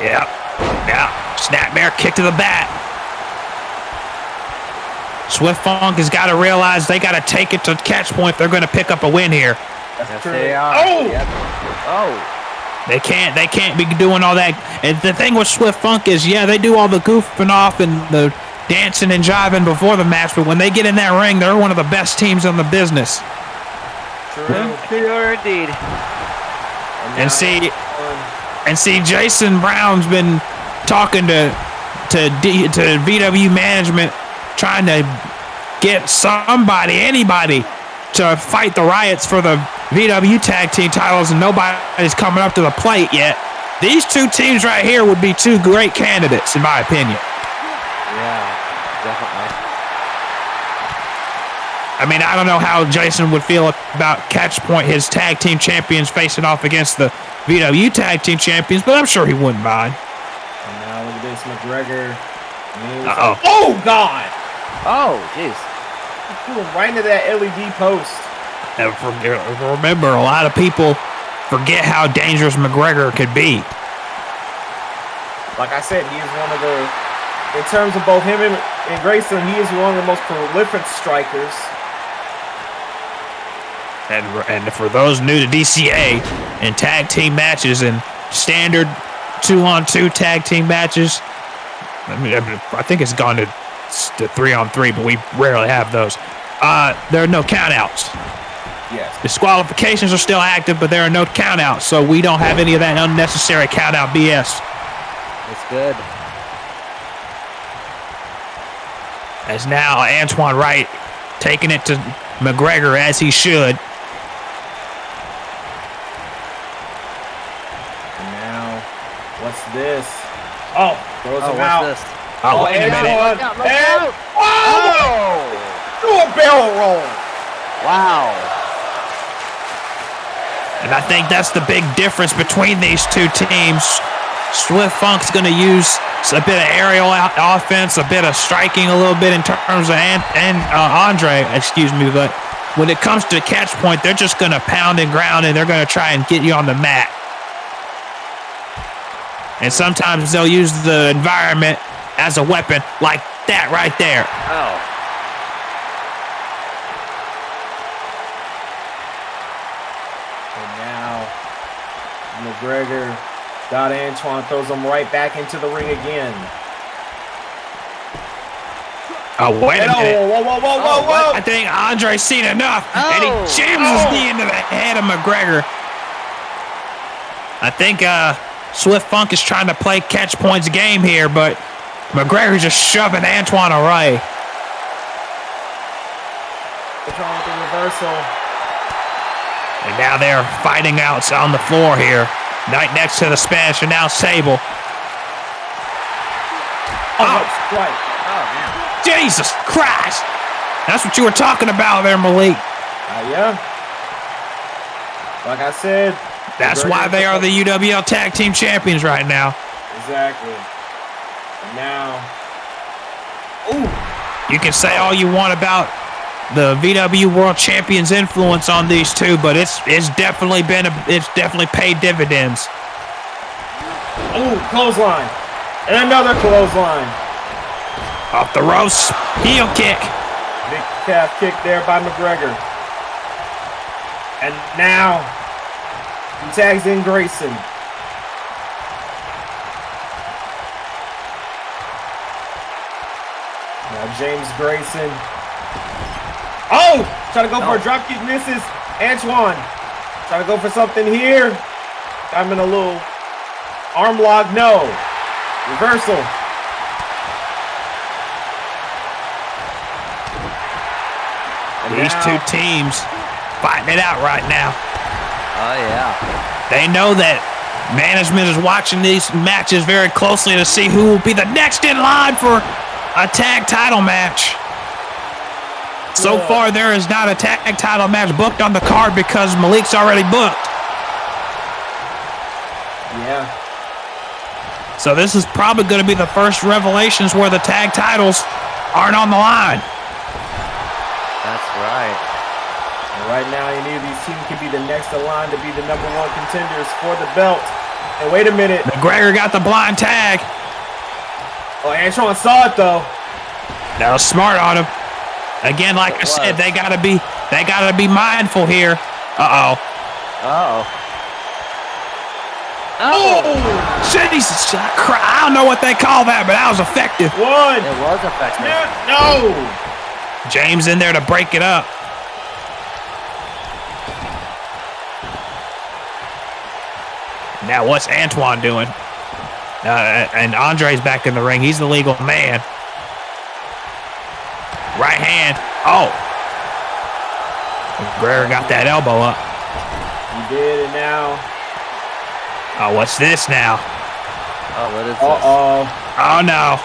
Yep. Now, Snapmare kick to the bat. Swift Funk has got to realize they got to take it to catch point if they're going to pick up a win here. Yes, they are. Oh! Yep. Oh! They can't be doing all that. And the thing with Swift Funk is, yeah, they do all the goofing off and the dancing and jiving before the match, but when they get in that ring, they're one of the best teams in the business. They are indeed. And see, Jason Brown's been talking to VW management, trying to get anybody to fight the Riots for the VW tag team titles, and nobody's coming up to the plate yet. These two teams right here would be two great candidates, in my opinion. Yeah, definitely. I mean, I don't know how Jason would feel about Catchpoint, his tag team champions, facing off against the VW tag team champions, but I'm sure he wouldn't mind. And now look at this, McGregor. Uh-oh. Oh, God! Oh, jeez. He went right into that LED post. And remember, a lot of people forget how dangerous McGregor could be. Like I said, he is one of the, in terms of both him and Grayson, he is one of the most prolific strikers. And for those new to DCA and tag team matches and standard 2-on-2 tag team matches, I think it's gone to 3-on-3, but we rarely have those. There are no countouts. Yes. Disqualifications are still active, but there are no countouts, so we don't have any of that unnecessary countout BS. That's good. As now Antoine Wright taking it to McGregor as he should. And now, what's this? Oh, throws him What's out. this? Oh, wait a minute. Do a barrel roll. Wow. And I think that's the big difference between these two teams. Swift Funk's going to use a bit of aerial offense, a bit of striking a little bit in terms of Andre, but when it comes to catch point, they're just going to pound and ground, and they're going to try and get you on the mat. And sometimes they'll use the environment as a weapon, like that right there. Oh. And now McGregor got Antoine, throws him right back into the ring again. Oh, wait a minute. Whoa. I think Andre's seen enough, and he jams his knee into the head of McGregor. I think Swift Funk is trying to play catch points game here, but McGregor's just shoving Antoine away. What's wrong with the reversal? And now they're fighting out on the floor here, right next to the Spanish announce table. Right. Oh, man. Jesus Christ! That's what you were talking about there, Malik. Yeah. Like I said. That's why they are the UWL Tag Team Champions right now. Exactly. And now. Ooh. You can say all you want about the VW World Champions' influence on these two, but it's definitely paid dividends. Ooh, clothesline. And another clothesline. Off the ropes, heel kick. Big calf kick there by McGregor. And now he tags in Grayson. Now James Grayson. Oh! Trying to go for a drop kick, misses. Antoine. Trying to go for something here. I'm in a little arm lock. No. Reversal. These two teams fighting it out right now. Oh, yeah. They know that management is watching these matches very closely to see who will be the next in line for a tag title match. So far, there is not a tag title match booked on the card because Malik's already booked. Yeah. So this is probably going to be the first revelations where the tag titles aren't on the line. That's right. And right now, any of these teams can be the next in line to be the #1 contenders for the belt. And wait a minute. McGregor got the blind tag. Oh, Antoine saw it though. That was smart on him. Again, like I said, they gotta be mindful here. Uh-oh. Oh, Jesus! I don't know what they call that, but that was effective. One. It was effective. No. James in there to break it up. Now what's Antoine doing? And Andre's back in the ring. He's the legal man. Right hand. Oh. McGregor got that elbow up. He did, and now. Oh, what's this now? Oh, what is this? Uh-oh. Oh, no.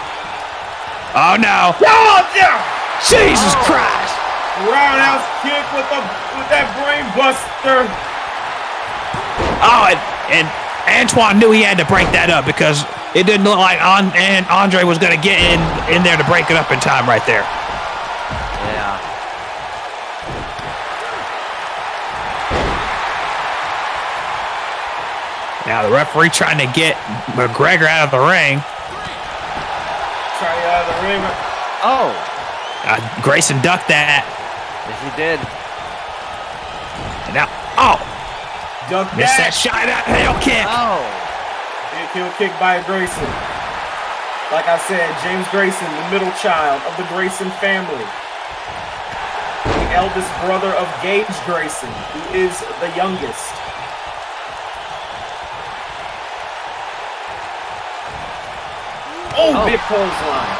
Oh, no. Oh, yeah. Jesus Christ. Roundhouse kick with that brain buster. Oh, and Antoine knew he had to break that up because it didn't look like Andre was going to get in there to break it up in time right there. Yeah. Now the referee trying to get McGregor out of the ring. Try to get out of the ring. Oh. Grayson ducked that. Yes, he did. And now, oh. Duck Missed that shot out heel kick. Oh. Big heel kick by Grayson. Like I said, James Grayson, the middle child of the Grayson family. The eldest brother of Gage Grayson, who is the youngest. Oh, big clothesline.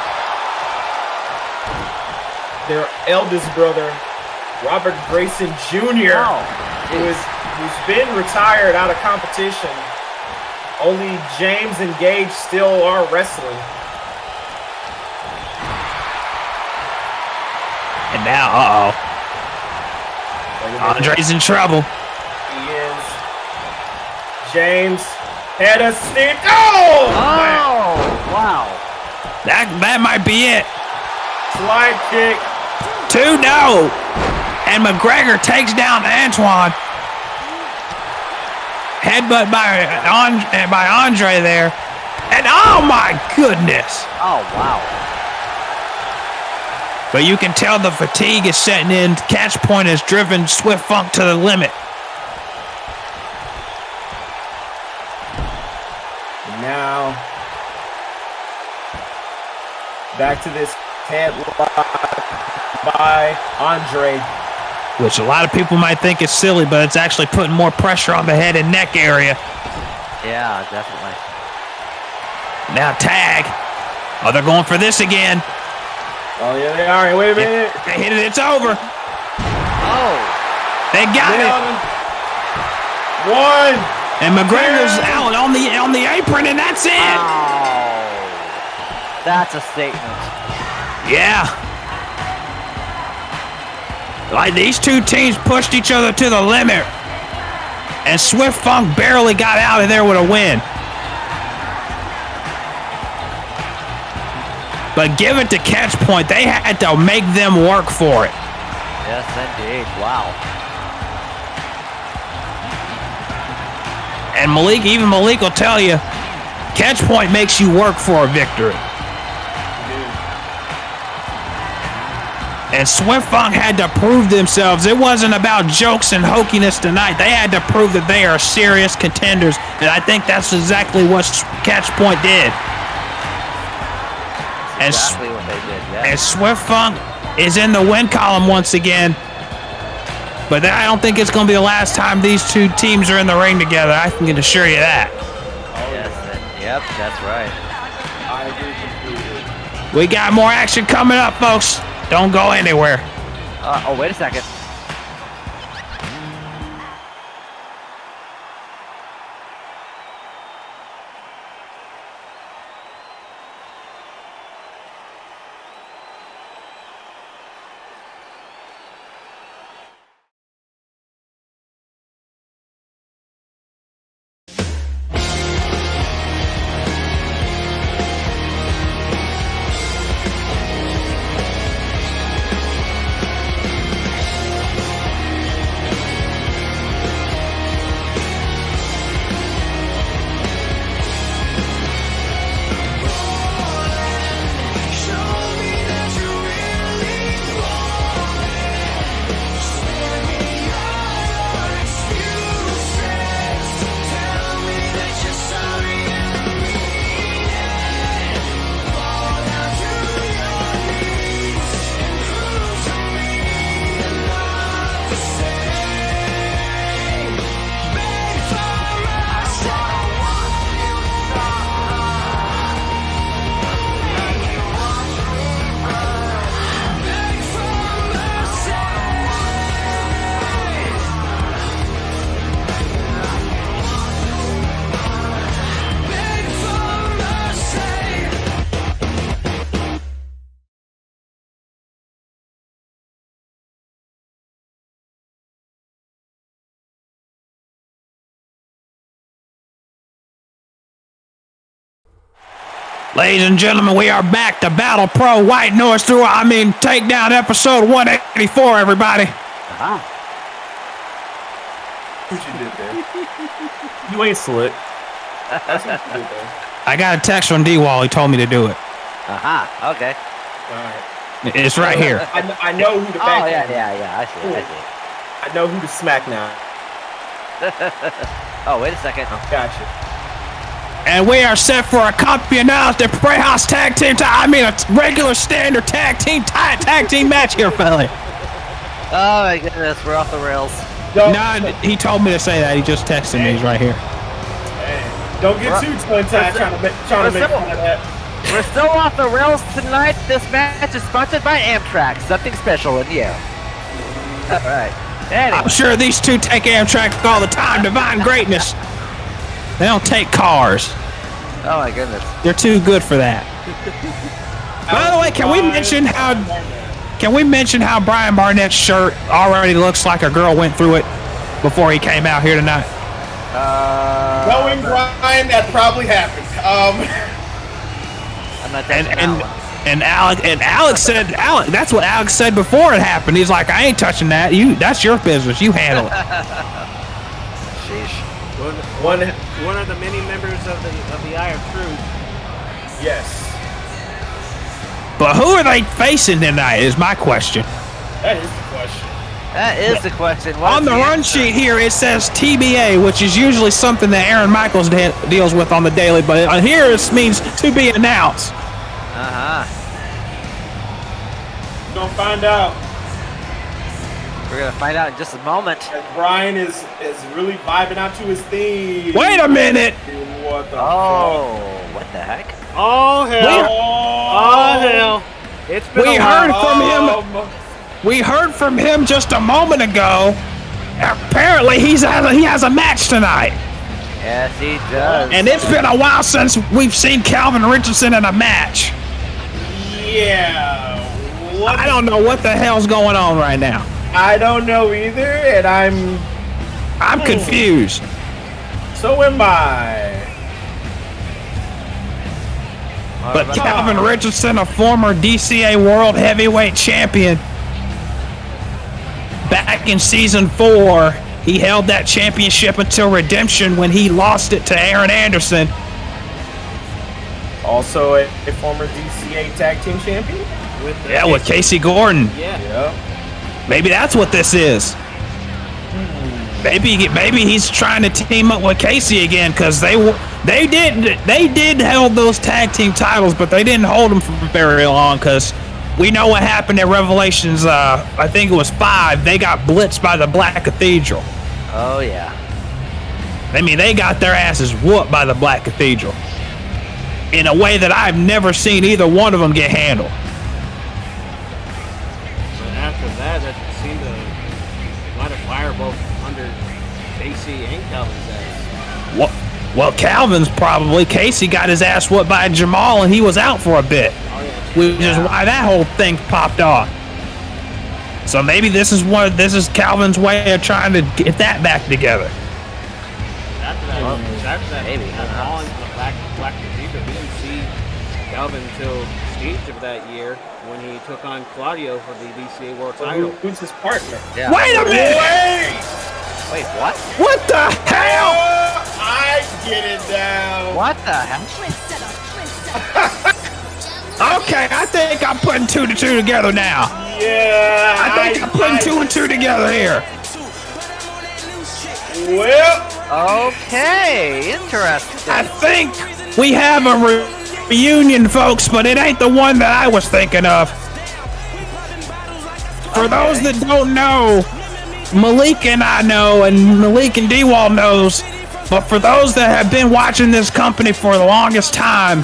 Their eldest brother, Robert Grayson Jr., who's been retired out of competition. Only James and Gage still are wrestling. And now, Andre's in trouble. He is. James had a stick. Oh! Wow. That might be it. Slide kick. 2, no. And McGregor takes down Antoine. Headbutt by Andre there. And oh my goodness. Oh, wow. But you can tell the fatigue is setting in. Catch point has driven Swift Funk to the limit. And now, back to this headlock by Andre. Which a lot of people might think is silly, but it's actually putting more pressure on the head and neck area. Yeah, definitely. Now tag. Oh, they're going for this again. Oh, yeah, they are. Wait a minute. They hit it. It's over. Oh. They got it. One. And McGregor's out on the apron, and that's it. Oh. That's a statement. Yeah. Like these two teams pushed each other to the limit. And Swift Funk barely got out of there with a win. But give it to Catch Point. They had to make them work for it. Yes, indeed. Wow. And Malik will tell you, Catch Point makes you work for a victory. And Swift Funk had to prove themselves. It wasn't about jokes and hokiness tonight. They had to prove that they are serious contenders. And I think that's exactly what Catch Point did. Exactly what they did, yeah. And Swift Funk is in the win column once again. But I don't think it's going to be the last time these two teams are in the ring together. I can assure you that. Yes, yep, that's right. I agree completely. We got more action coming up, folks. Don't go anywhere. Oh, wait a second. Ladies and gentlemen, we are back to Battle Pro White Noise Takedown episode 184, everybody. What you did there? You ain't slick. That's what you did there. I got a text from D-Wall. He told me to do it. Okay. All right. It's right here. I know who to Oh, back. yeah. I see. I know who to smack now. Oh, wait a second. Gotcha. And we are set for a Campeonato de Prehouse tag team a regular standard tag team match here, fella. Oh, my goodness. We're off the rails. No, he told me to say that. He just texted me. He's right here. Hey, don't get too tongue-tied trying to make fun of that. We're still off the rails tonight. This match is sponsored by Amtrak. Something special in you. All right. Anyway. I'm sure these two take Amtrak all the time. Divine greatness. They don't take cars. Oh my goodness. They're too good for that. By the way, can we mention how Brian Barnett's shirt already looks like a girl went through it before he came out here tonight? Knowing Brian, that probably happened. I'm not touching that one. And Alex said, that's what Alex said before it happened. He's like, I ain't touching that. That's your business. You handle it. Sheesh. One of the many members of the Eye of Truth. Yes. But who are they facing tonight is my question. That is the question. That is the question. On the run sheet here, it says TBA, which is usually something that Aaron Michaels deals with on the daily, but here it means to be announced. We're going to find out. We're going to find out in just a moment. As Brian is really vibing out to his theme. Wait a minute. What the Oh, what the heck? Oh, hell. Oh, hell. It's been We a heard while. from him. We heard from him just a moment ago. Apparently, he has a match tonight. Yes, he does. And it's been a while since we've seen Calvin Richardson in a match. Yeah. I don't know what the hell's going on right now. I don't know either, and I'm confused. So am I. But Calvin Richardson, a former DCA World Heavyweight Champion, back in Season 4, he held that championship until Redemption when he lost it to Aaron Anderson. Also a former DCA Tag Team Champion? With Casey Gordon. Yeah. Maybe that's what this is. Maybe he's trying to team up with Casey again, because they did hold those tag team titles, but they didn't hold them for very long, because we know what happened at Revelations. I think it was 5. They got blitzed by the Black Cathedral. Oh yeah. I mean, they got their asses whooped by the Black Cathedral in a way that I've never seen either one of them get handled. But after that seemed to light a fire both under Casey and Calvin's ass. Well, Calvin's probably. Casey got his ass whooped by Jamal, and he was out for a bit, which is why that whole thing popped off. So maybe this is Calvin's way of trying to get that back together. After that, maybe. falling to the Black Cathedral, we didn't see Calvin until Steve of that year when he took on Claudio for the DCA World title. Who's his partner? Yeah. Wait a minute! Wait, what? What the hell? I get it down. What the heck? Okay, I think I'm putting 2 and 2 together now. Yeah. I think I'm putting 2 and 2 together here. Well. Okay, interesting. I think we have a reunion, folks, but it ain't the one that I was thinking of. For those that don't know, Malik and I know, and Malik and D-Wall knows, but for those that have been watching this company for the longest time,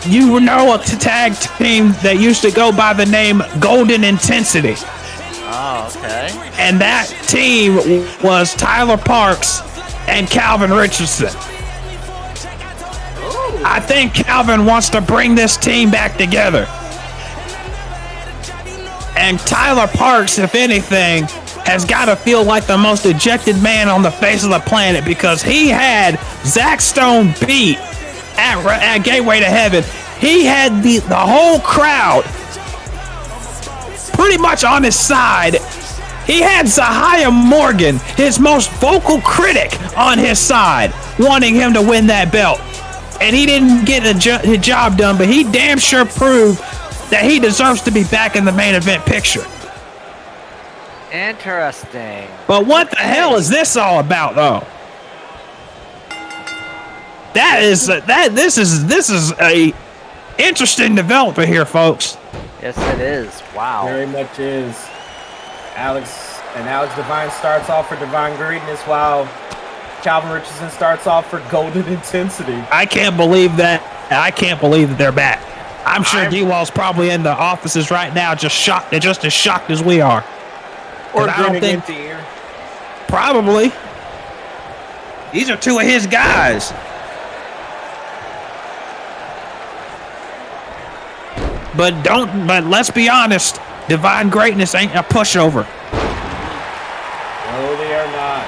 you know a tag team that used to go by the name Golden Intensity. Oh, okay. And that team was Tyler Parks and Calvin Richardson. I think Calvin wants to bring this team back together. And Tyler Parks, if anything, has got to feel like the most ejected man on the face of the planet, because he had Zach Stone beat at Gateway to Heaven, he had the whole crowd pretty much on his side. He had Zahia Morgan, his most vocal critic, on his side, wanting him to win that belt. And he didn't get the job done, but he damn sure proved that he deserves to be back in the main event picture. Interesting. But what the hell is this all about, though? This is a interesting development here, folks. Yes, it is. Wow. Very much is. Alex Divine starts off for Divine Greatness, while Calvin Richardson starts off for Golden Intensity. I can't believe that. I can't believe that they're back. I'm sure D-Wall's probably in the offices right now, just as shocked as we are. Or I don't think into ear. probably. These are two of his guys. But let's be honest, Divine Greatness ain't a pushover. No, they are not.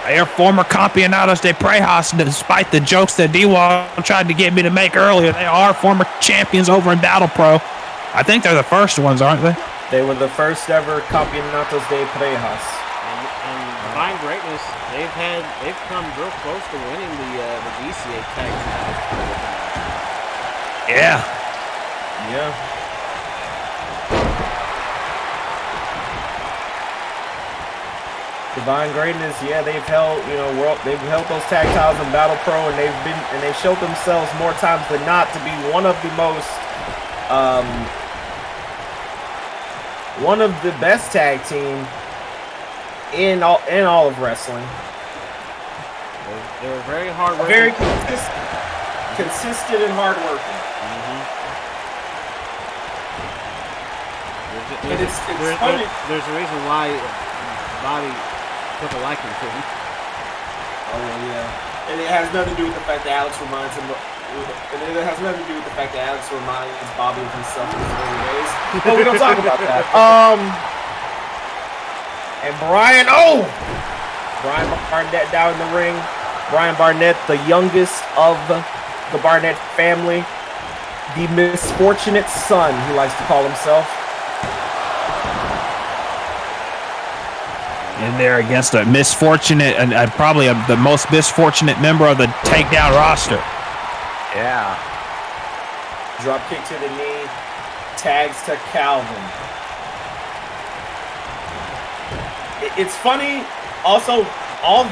They are former Campeonatos de Prejas, despite the jokes that D-Wall tried to get me to make earlier. They are former champions over in Battle Pro. I think they're the first ones, aren't they? They were the first ever Campeonatos de Prejas. And Divine Greatness, they've come real close to winning the DCA tag titles. Yeah. Yeah. Divine Greatness, yeah, they've held, they've held those tag titles in Battle Pro, and they've showed themselves more times than not to be one of the best tag team in all of wrestling. They're very hard working. Very consistent and hard working. And it's funny. There's a reason why Bobby took a liking to him. Oh yeah, and it has nothing to do with the fact that Alex reminds him. It has nothing to do with the fact that Alex reminds Bobby of himself in his early days. But we don't talk about that. And Brian Barnett down in the ring. Brian Barnett, the youngest of the Barnett family, the misfortunate son, he likes to call himself. In there against a misfortunate and probably the most misfortunate member of the Takedown roster. Yeah. Drop kick to the knee, tags to Calvin. It's funny. Also, all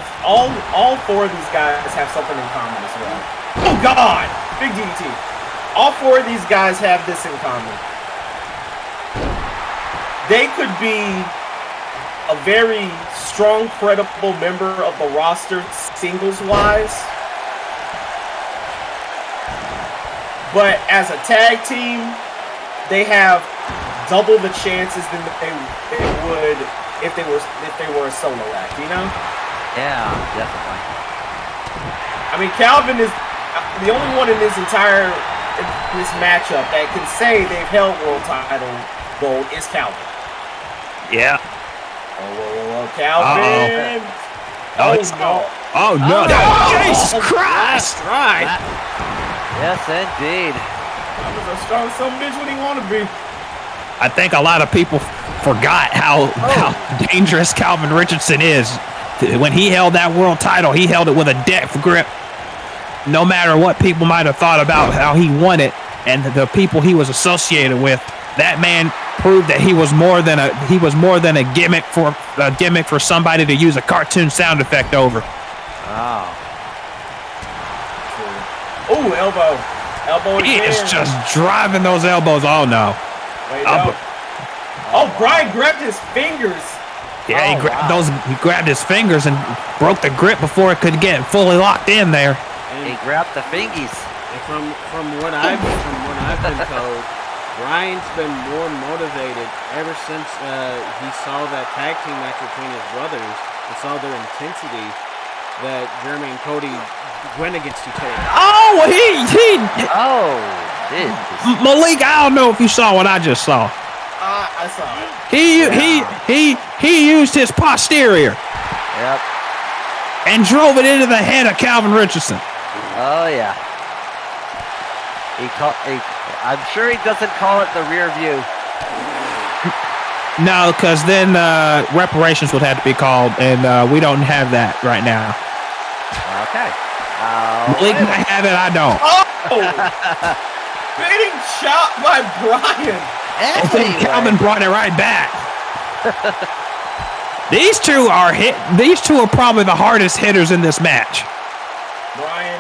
four of these guys have something in common as well. Oh God, big DDT. All four of these guys have this in common. They could be a very strong, credible member of the roster singles-wise. But as a tag team, they have double the chances than they would if they were a solo act, you know? Yeah, definitely. I mean, Calvin is the only one in this matchup that can say they've held world title gold is Calvin. Yeah. Oh, Calvin. Oh no. Jesus Christ. That's right. Yes, indeed. That was a strong son bitch when he wanted to be. I think a lot of people forgot how dangerous Calvin Richardson is. When he held that world title, he held it with a depth grip. No matter what people might have thought about how he won it and the people he was associated with, that man proved that he was more than a gimmick for somebody to use a cartoon sound effect over. Wow. Oh, elbow. He is just driving those elbows. Oh no. Wait, no. Oh, Brian grabbed his fingers. Yeah, he grabbed his fingers and broke the grip before it could get fully locked in there. He grabbed the fingies. And from what I've been told, Brian's been more motivated ever since he saw that tag team match between his brothers and saw their intensity that Jeremy and Cody went against each other. Oh, Malik, I don't know if you saw what I just saw. I saw it. He used his posterior. Yep. And drove it into the head of Calvin Richardson. Oh yeah. I'm sure he doesn't call it the rear view. No, because then reparations would have to be called, and we don't have that right now. Okay. Malik might have it, I don't. Getting shot by Brian. I think Calvin brought it right back. These two are probably the hardest hitters in this match. Brian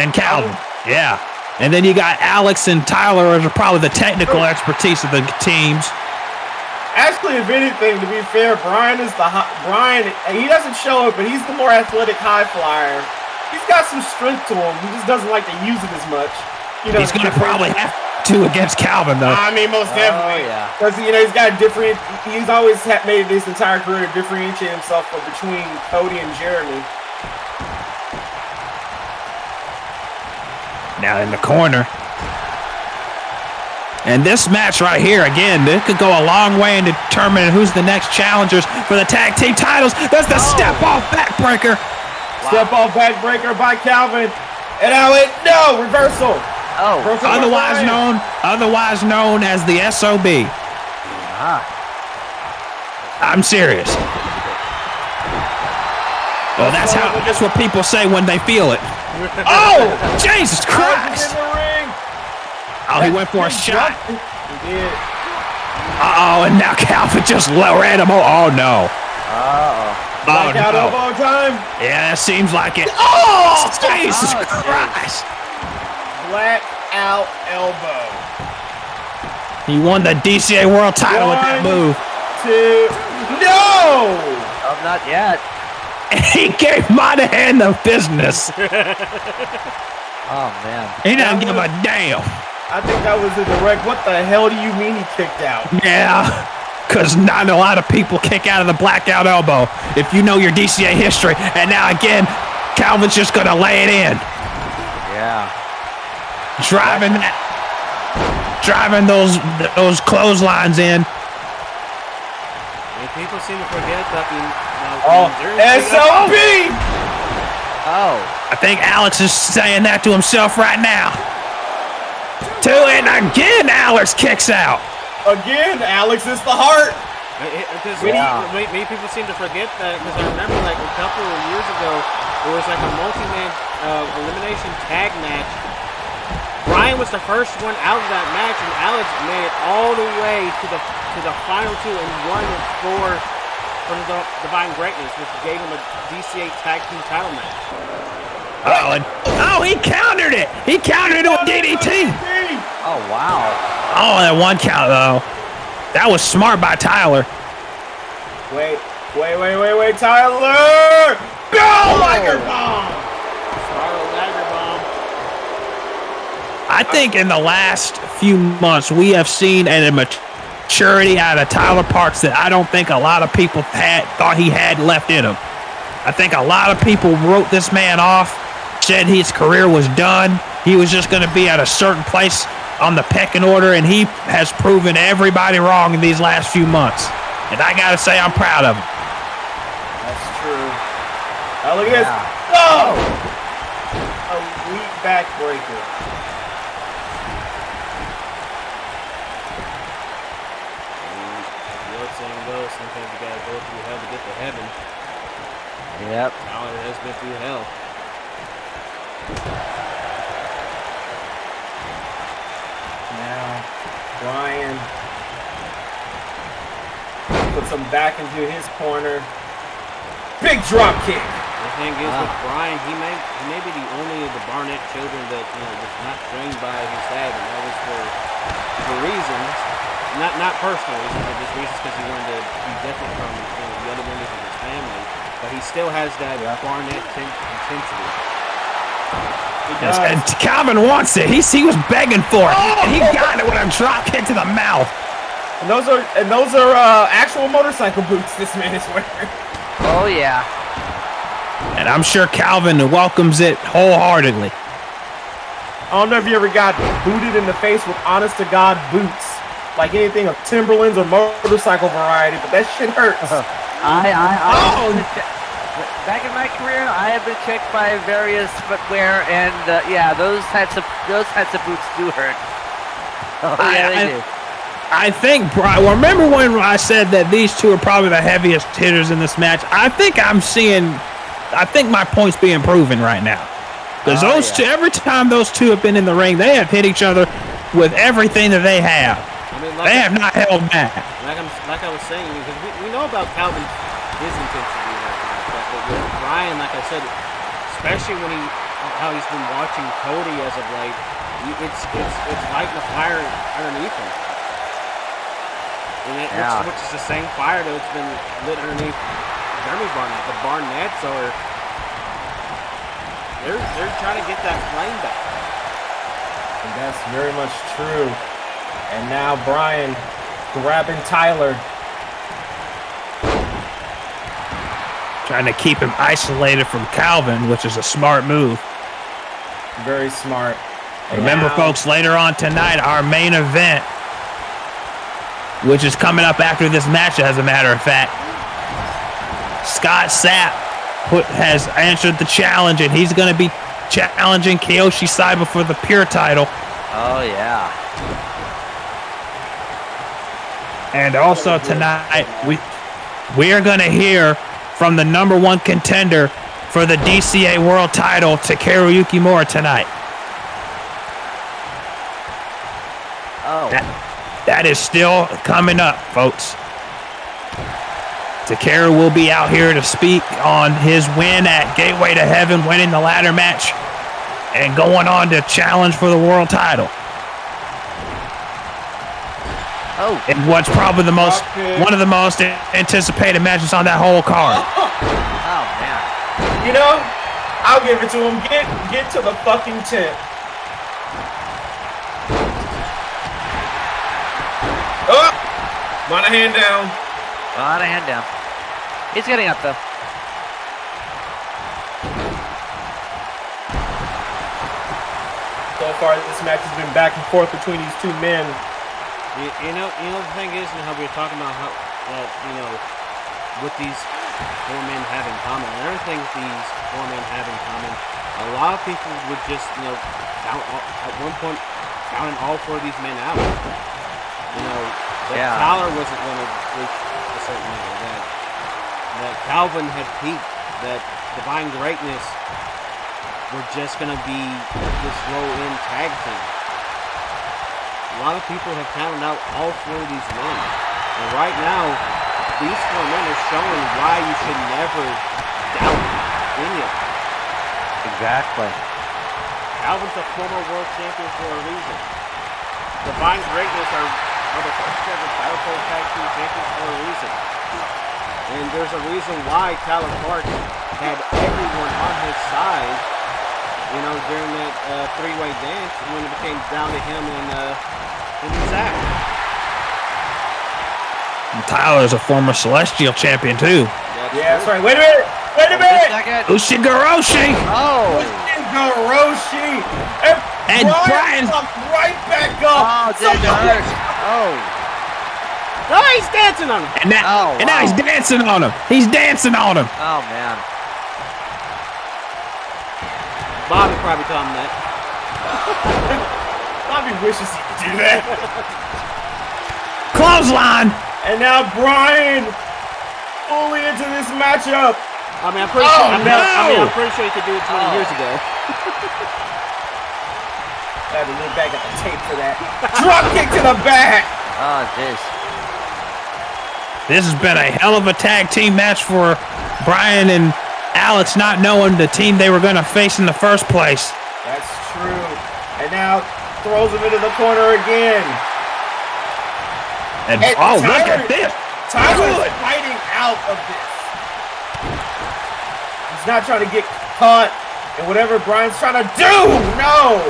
And Calvin. Yeah. And then you got Alex and Tyler are probably the technical expertise of the teams. Actually, if anything, to be fair, Brian, he doesn't show it, but he's the more athletic high flyer. He's got some strength to him. He just doesn't like to use it as much. He's going to probably have to against Calvin, though. I mean, most definitely. Oh, yeah. Because, he's got he's always made this entire career to differentiate himself between Cody and Jeremy. Now in the corner. And this match right here, again, this could go a long way in determining who's the next challengers for the tag team titles. That's the step-off backbreaker. Wow. Step-off backbreaker by Calvin. And now reversal. Oh. Otherwise known as the SOB. I'm serious. Well, that's what people say when they feel it. Oh, Jesus Christ! Oh, he went for a shot. He did. Uh-oh, and now Calvin just ran him over. Oh, no. Uh-oh. Blackout elbow time. Yeah, that seems like it. Oh, Jesus Christ. Blackout elbow. He won the DCA World title with that move. 2. No! Oh, not yet. He gave Monahan the business. Oh, man. He doesn't give a damn. I think that was a direct, what the hell do you mean he kicked out? Yeah, because not a lot of people kick out of the blackout elbow if you know your DCA history. And now again, Calvin's just going to lay it in. Yeah. Driving those clotheslines in. And people seem to forget that SOB! Oh. I think Alex is saying that to himself right now. 2, and again, Alex kicks out. Again, Alex is the heart. Because many people seem to forget that, because I remember like a couple of years ago, there was like a multi-man elimination tag match. Brian was the first one out of that match, and Alex made it all the way to the final 2 and won it for the Divine Greatness, which gave him a DCA tag team title match. He countered it. He countered it with DDT. Oh, wow. Oh, that one count, though. That was smart by Tyler. Wait, Tyler! Go, Liger Bomb! Spiral Liger Bomb. I think in the last few months, we have seen a maturity out of Tyler Parks that I don't think a lot of people thought he had left in him. I think a lot of people wrote this man off, said his career was done. He was just going to be at a certain place on the pecking order, and he has proven everybody wrong in these last few months. And I got to say, I'm proud of him. That's true. Oh, look at this. Oh! A weak backbreaker. The old saying goes, sometimes you got to go through hell to get to heaven. Yep. Tyler has been through hell. Now, Brian puts him back into his corner. Big drop kick. The thing is with Brian, he may be the only of the Barnett children that was not trained by his dad, and that was for reasons, not personal reasons, but just reasons because he wanted to be different from the other members of his family. But he still has that Barnett intensity. And Calvin wants it. He was begging for it, and he got it with a drop kick to the mouth. And those are actual motorcycle boots this man is wearing. Oh, yeah. And I'm sure Calvin welcomes it wholeheartedly. I don't know if you ever got booted in the face with honest-to-God boots. Like anything of Timberlands or motorcycle variety, but that shit hurts. Back in my career, I have been kicked by various footwear, and yeah, those types of boots do hurt. Oh yeah, they do. I think, Brian, well, remember when I said that these two are probably the heaviest hitters in this match? I think my point's being proven right now. Because two, every time those two have been in the ring, they have hit each other with everything that they have. I mean, they have not held back. Like I was saying, because we know about Calvin, his intensity, but with Brian, like I said, especially when how he's been watching Cody as of late, it's lighting the fire underneath him. And which is the same fire that's been lit underneath Jeremy Barnett. The Barnetts they're trying to get that flame back. And that's very much true. And now Brian grabbing Tyler. Trying to keep him isolated from Calvin, which is a smart move. Very smart. And remember, folks, later on tonight, our main event, which is coming up after this match, as a matter of fact. Scott Sapp has answered the challenge, and he's going to be challenging Kiyoshi Saiba for the Pure title. Oh, yeah. And also tonight, we are going to hear from the #1 contender for the DCA World title, Takeru Yukimura, tonight. Oh. That is still coming up, folks. Takeru will be out here to speak on his win at Gateway to Heaven, winning the ladder match, and going on to challenge for the world title. Oh. And what's probably one of the most anticipated matches on that whole card. Oh, man. You know, I'll give it to him. Get to the fucking tent. Oh! Want a hand down. On a hand down. He's getting up, though. So far, this match has been back and forth between these two men. You know the thing is, and how we were talking about how what these four men have in common. Another thing these four men have in common, a lot of people would just at one point counting all four of these men out. That Tyler wasn't going to reach a certain level. That Calvin had peaked. That Divine Greatness were just going to be this low-end tag team. A lot of people have counted out all four of these men. And right now, these four men are showing why you should never doubt any of them. Exactly. Calvin's a former world champion for a reason. Divine Greatness are the first ever Battle Royal Tag Team champions for a reason. And there's a reason why Tyler Park had everyone on his side, during that three-way dance when it became down to him and Zach. And Tyler's a former Celestial champion, too. That's right. Wait a minute. Ushigoroshi. Oh. Ushigoroshi. And Brian popped right back up. Oh, didn't hurt. Oh. Oh, he's dancing on him. And now he's dancing on him. He's dancing on him. Oh, man. Bobby probably told him that. Bobby wishes he could do that. Clothesline. And now Brian fully into this matchup. I mean, I'm pretty sure he could do it 20 years ago. Gotta look back at the tape for that. Drop kick to the back. Oh, jeez. This has been a hell of a tag team match for Brian and Alex, not knowing the team they were going to face in the first place. That's true. And now throws him into the corner again. And look at this. Tyler's fighting out of this. He's not trying to get caught in whatever Brian's trying to do. No.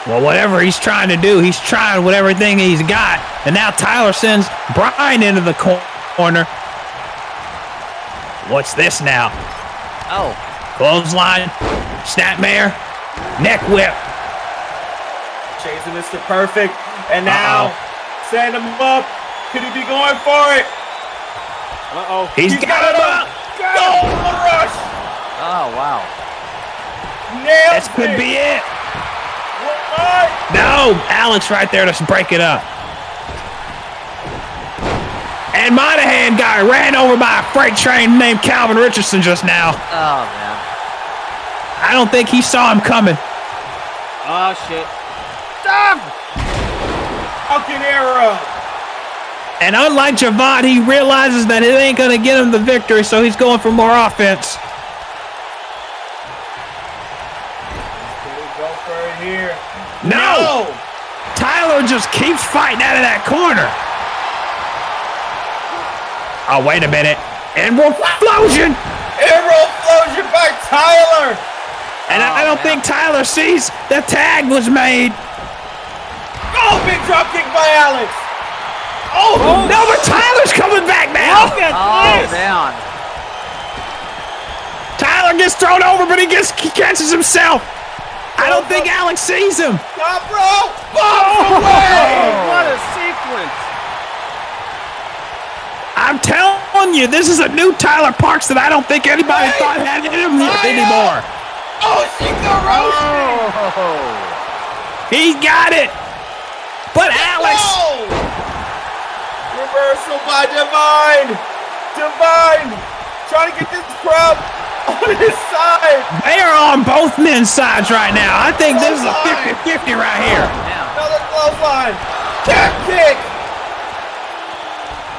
Well, whatever he's trying to do, he's trying with everything he's got. And now Tyler sends Brian into the corner. What's this now? Oh. Clothesline, snapmare, neck whip. Chasing Mr. Perfect. And now, send him up. Could he be going for it? Uh-oh. He's got him up. Go, the rush. Oh, wow. Nailed This could be it. What? No, Alex right there to break it up. And Monahan guy ran over by a freight train named Calvin Richardson just now. Oh, man. I don't think he saw him coming. Oh, shit. Stop! Fucking arrow. And unlike Javon, he realizes that it ain't going to get him the victory, so he's going for more offense. Go for it here. No! Tyler just keeps fighting out of that corner. Oh, wait a minute. Arrow explosion! Arrow explosion by Tyler. And I don't think Tyler sees the tag was made. Oh, big drop kick by Alex. Oh, no, but Tyler's coming back now. Look at Oh, this! man. Tyler gets thrown over, but he catches himself. I don't think Alex sees him. Top rope. Bombs away. What a sequence! I'm telling you, this is a new Tyler Parks that I don't think anybody thought had in him anymore. Oh, she got roasted. Oh. He got it. But Alex, Oh. Reversal by Divine. Divine trying to get this crowd on his side. they are on both men's sides right now. I think this is a 50-50 right here. Another clothesline. Cat kick.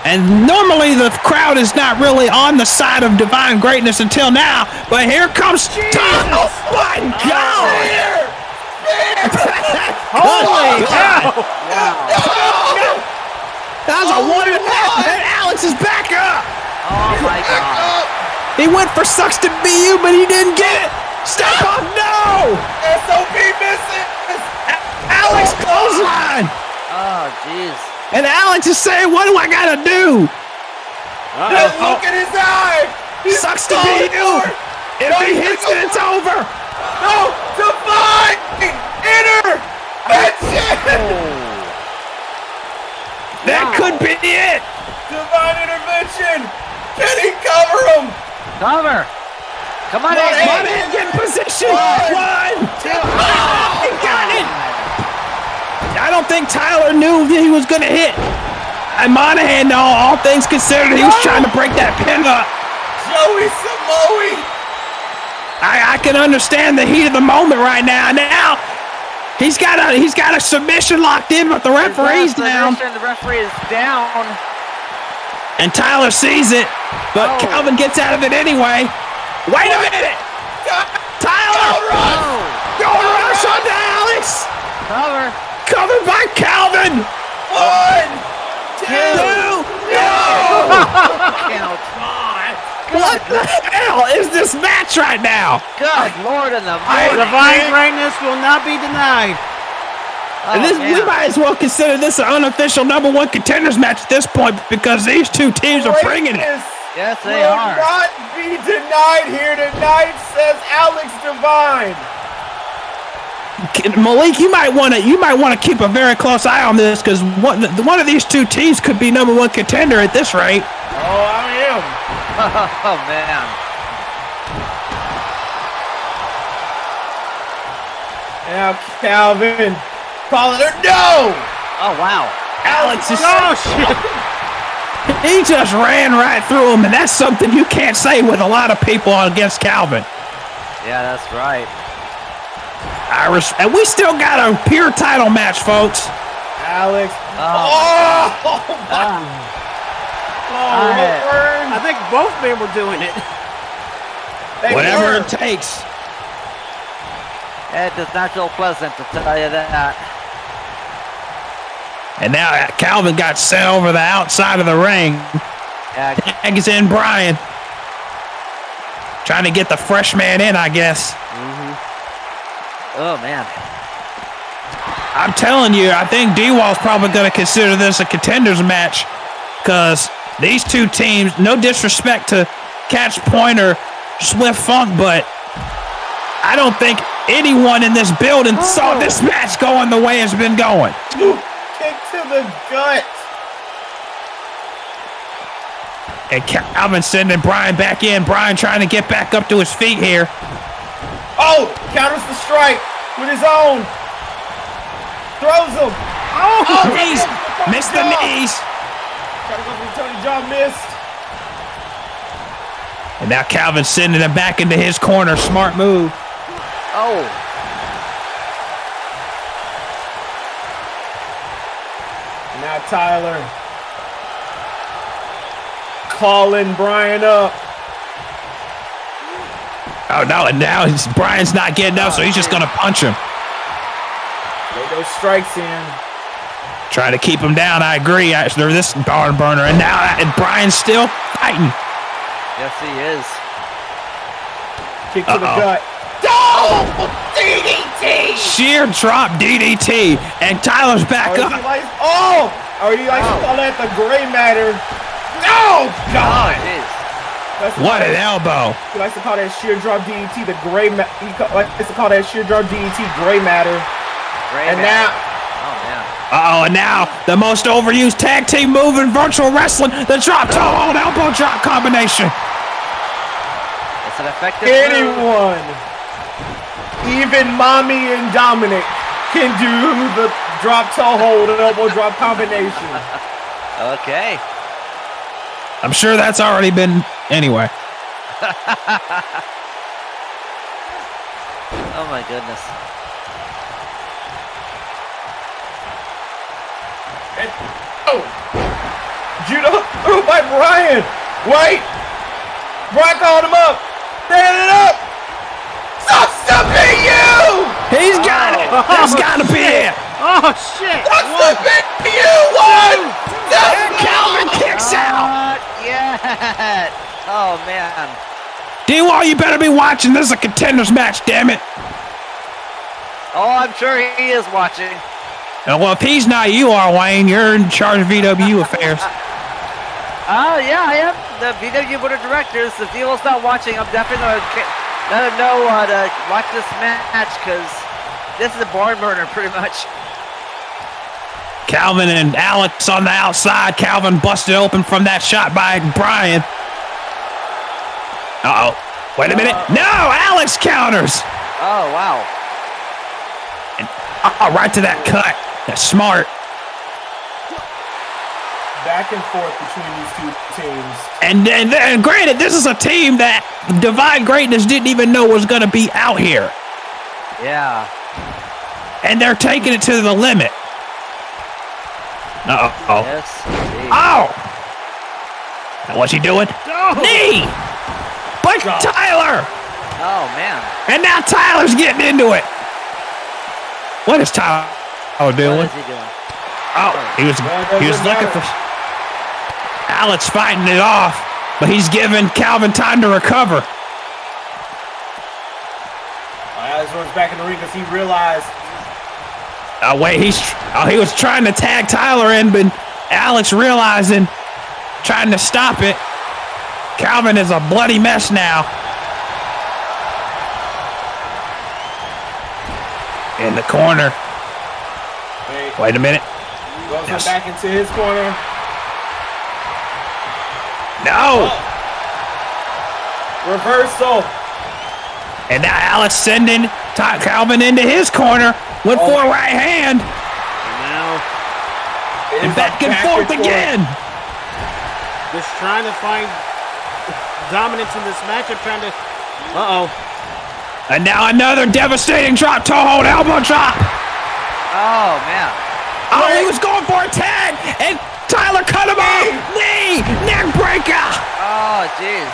And normally the crowd is not really on the side of divine greatness until now, but here comes Tom. Oh my God! Spear. Holy cow! Wow. That was a 1.5, and Alex is back up. Oh, my God. He went for sucks to be you, but he didn't get it. Step up, no! SOP misses. Alex clothesline. Oh, jeez. And Alex is saying, what do I gotta do? Just look at his eye. He's Sucks to be you. If he hits it, it's over. No, Divine intervention. That could be it. Divine intervention. Can he cover him? Cover. Come on, Come on, AJ. Come in, get in position. One. 1, 2. He got it. I don't think Tyler knew that he was going to hit. And Monahan, all things considered, he was trying to break that pin up. Joey Samoa. I can understand the heat of the moment right now. Now he's got a submission locked in, but the referee's down. The referee is down. And Tyler sees it, but Calvin gets out of it anyway. Wait a minute! Tyler! Going rush on to Alex! Cover. Covered by Calvin! 1, 2. No! Count. What the hell is this match right now? Good Lord in the morning. Divine greatness will not be denied. Oh, And this, we man. might as well consider this an unofficial #1 contenders match at this point because these two teams are bringing it. Yes, they will are. not be denied here tonight, says Alex Divine. Malik, you might want to keep a very close eye on this because one of these two teams could be #1 contender at this rate. Oh, I am. Oh, man. Now Calvin calling her no. Oh, wow. Alex is Oh, shit. he just ran right through him, and that's something you can't say with a lot of people against Calvin. Yeah, that's right. And we still got a pure title match, folks. Alex. Oh, I think both men were doing it. Whatever it takes. it does not feel pleasant to tell you that. And now Calvin got sent over the outside of the ring. Yeah, Tags in Brian. Trying to get the fresh man in, I guess. oh, man. I'm telling you, I think D-Wall's probably going to consider this a contenders match because these two teams, no disrespect to Catch Point or Swift Funk, but I don't think anyone in this building saw this match going the way it's been going. Kick to the gut. And Calvin sending Bryan back in. Bryan trying to get back up to his feet here. Oh, counters the strike with his own. Throws him. Oh, knees. Missed the knees. Gotta go for the Tony John, missed. And now Calvin sending him back into his corner. Smart move. Oh. Now Tyler calling Bryan up. Oh, no, and now Bryan's not getting up, so he's just going to punch him. Get those strikes in. Trying to keep him down, I agree. They're this barn burner. And now Bryan's still fighting. Yes, he is. Kick to the gut. Oh! DDT! Sheer drop DDT. And Tyler's back up. Or he likes to call that the gray matter. Oh, God! Oh, What an elbow. He likes to call that sheer drop DDT the gray matter. He likes to call that sheer drop DDT gray matter. And now... Oh, man. Uh-oh, and now the most overused tag team move in virtual wrestling, the drop toe hold elbow drop combination. It's an effective move. Anyone, even Mommy and Dominic, can do the drop toe hold and elbow drop combination. Okay. I'm sure that's already been anyway. Oh my goodness. And, Judo through by Bryan. Wait. Bryan called him up. Stand it up. Stop stumping you. He's got it. That's got to be it. Oh, shit. Stop stumping you. One. And Calvin kicks out. Yeah. Oh man. D-Wall, you better be watching. This is a contenders match, damn it. Oh, I'm sure he is watching. Well, if he's not, you are, Wayne. You're in charge of VW affairs. Yeah, I am the VW board of directors. If Evil's not watching, I'm definitely going to let him know to watch this match because this is a barn burner pretty much. Calvin and Alex on the outside. Calvin busted open from that shot by Bryan. Uh-oh. Wait a minute. No, Alex counters. Oh, wow. And, right to that cut. That's smart. Back and forth between these two teams. And granted, this is a team that Divine Greatness didn't even know was going to be out here. Yeah. And they're taking it to the limit. Uh-oh. Yes. Indeed. Oh! Now what's he doing? Knee! But Tyler! Oh, man. And now Tyler's getting into it. What is Tyler doing? What is he doing? Oh, he was looking for Alex fighting it off, but he's giving Calvin time to recover. Alex runs back in the ring because he realized. Oh wait, he was trying to tag Tyler in, but Alex realizing, trying to stop it. Calvin is a bloody mess now. In the corner. Wait a minute. Goes back into his corner. No. Reversal. And now Alex sending Calvin into his corner. Went for a right hand. Now. And back and forth again. Just trying to find dominance in this matchup. Trying to. Uh-oh. And now another devastating drop toe hold elbow drop. Oh, man. Oh, he was going for a tag, and Tyler cut him off. Knee, neck breaker. Oh, jeez.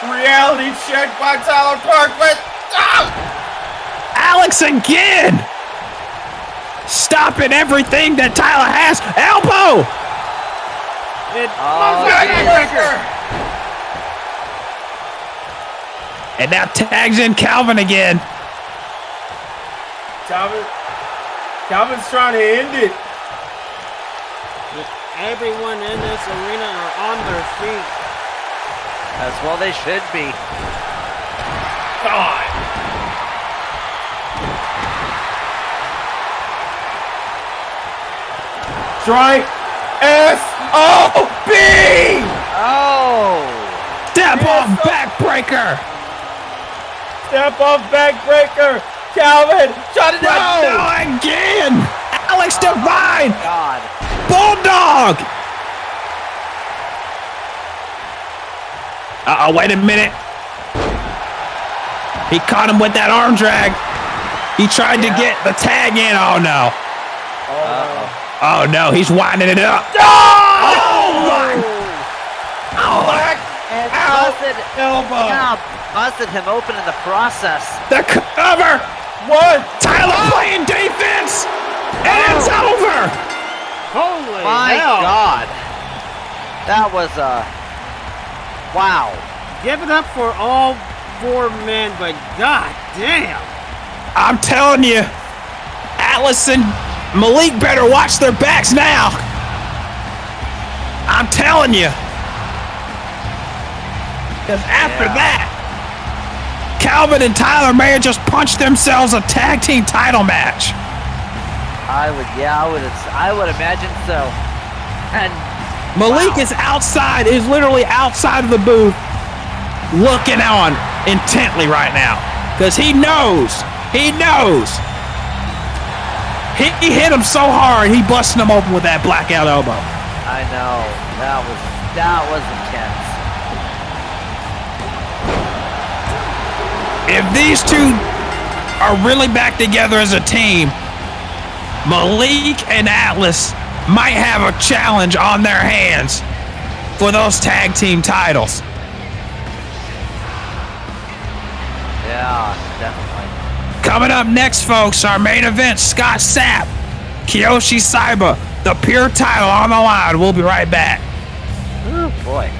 Reality check by Tyler Parkman. Alex again. Stopping everything that Tyler has. Elbow. And now tags in Calvin again. Calvin's trying to end it. Everyone in this arena are on their feet. As well they should be. God. Strike S-O-B! Oh! Step off backbreaker. Step off backbreaker. Calvin, shut it down. No, again. Alex Divine. God. Bulldog. Uh-oh, wait a minute. He caught him with that arm drag. He tried to get the tag in. Oh, no. Oh, no. He's winding it up. Oh, my. Black And out busted, elbow. yeah, busted him open in the process. The cover. What? Tyler playing defense. And it's over. Holy My hell. God. That was wow. Give it up for all 4 men, but god damn. I'm telling you, Atlas and Malik better watch their backs now. I'm telling you. Because after that, Calvin and Tyler may have just punched themselves a tag team title match. I would imagine so. And Malik wow. is outside, is literally outside of the booth, looking on intently right now. Because he knows. He hit him so hard, he busted him open with that blackout elbow. I know. That was intense. If these two are really back together as a team, Malik and Atlas might have a challenge on their hands for those tag team titles. Yeah, definitely. Coming up next, folks, our main event, Scott Sapp, Kiyoshi Saiba, the Pure title on the line. We'll be right back. Ooh, boy.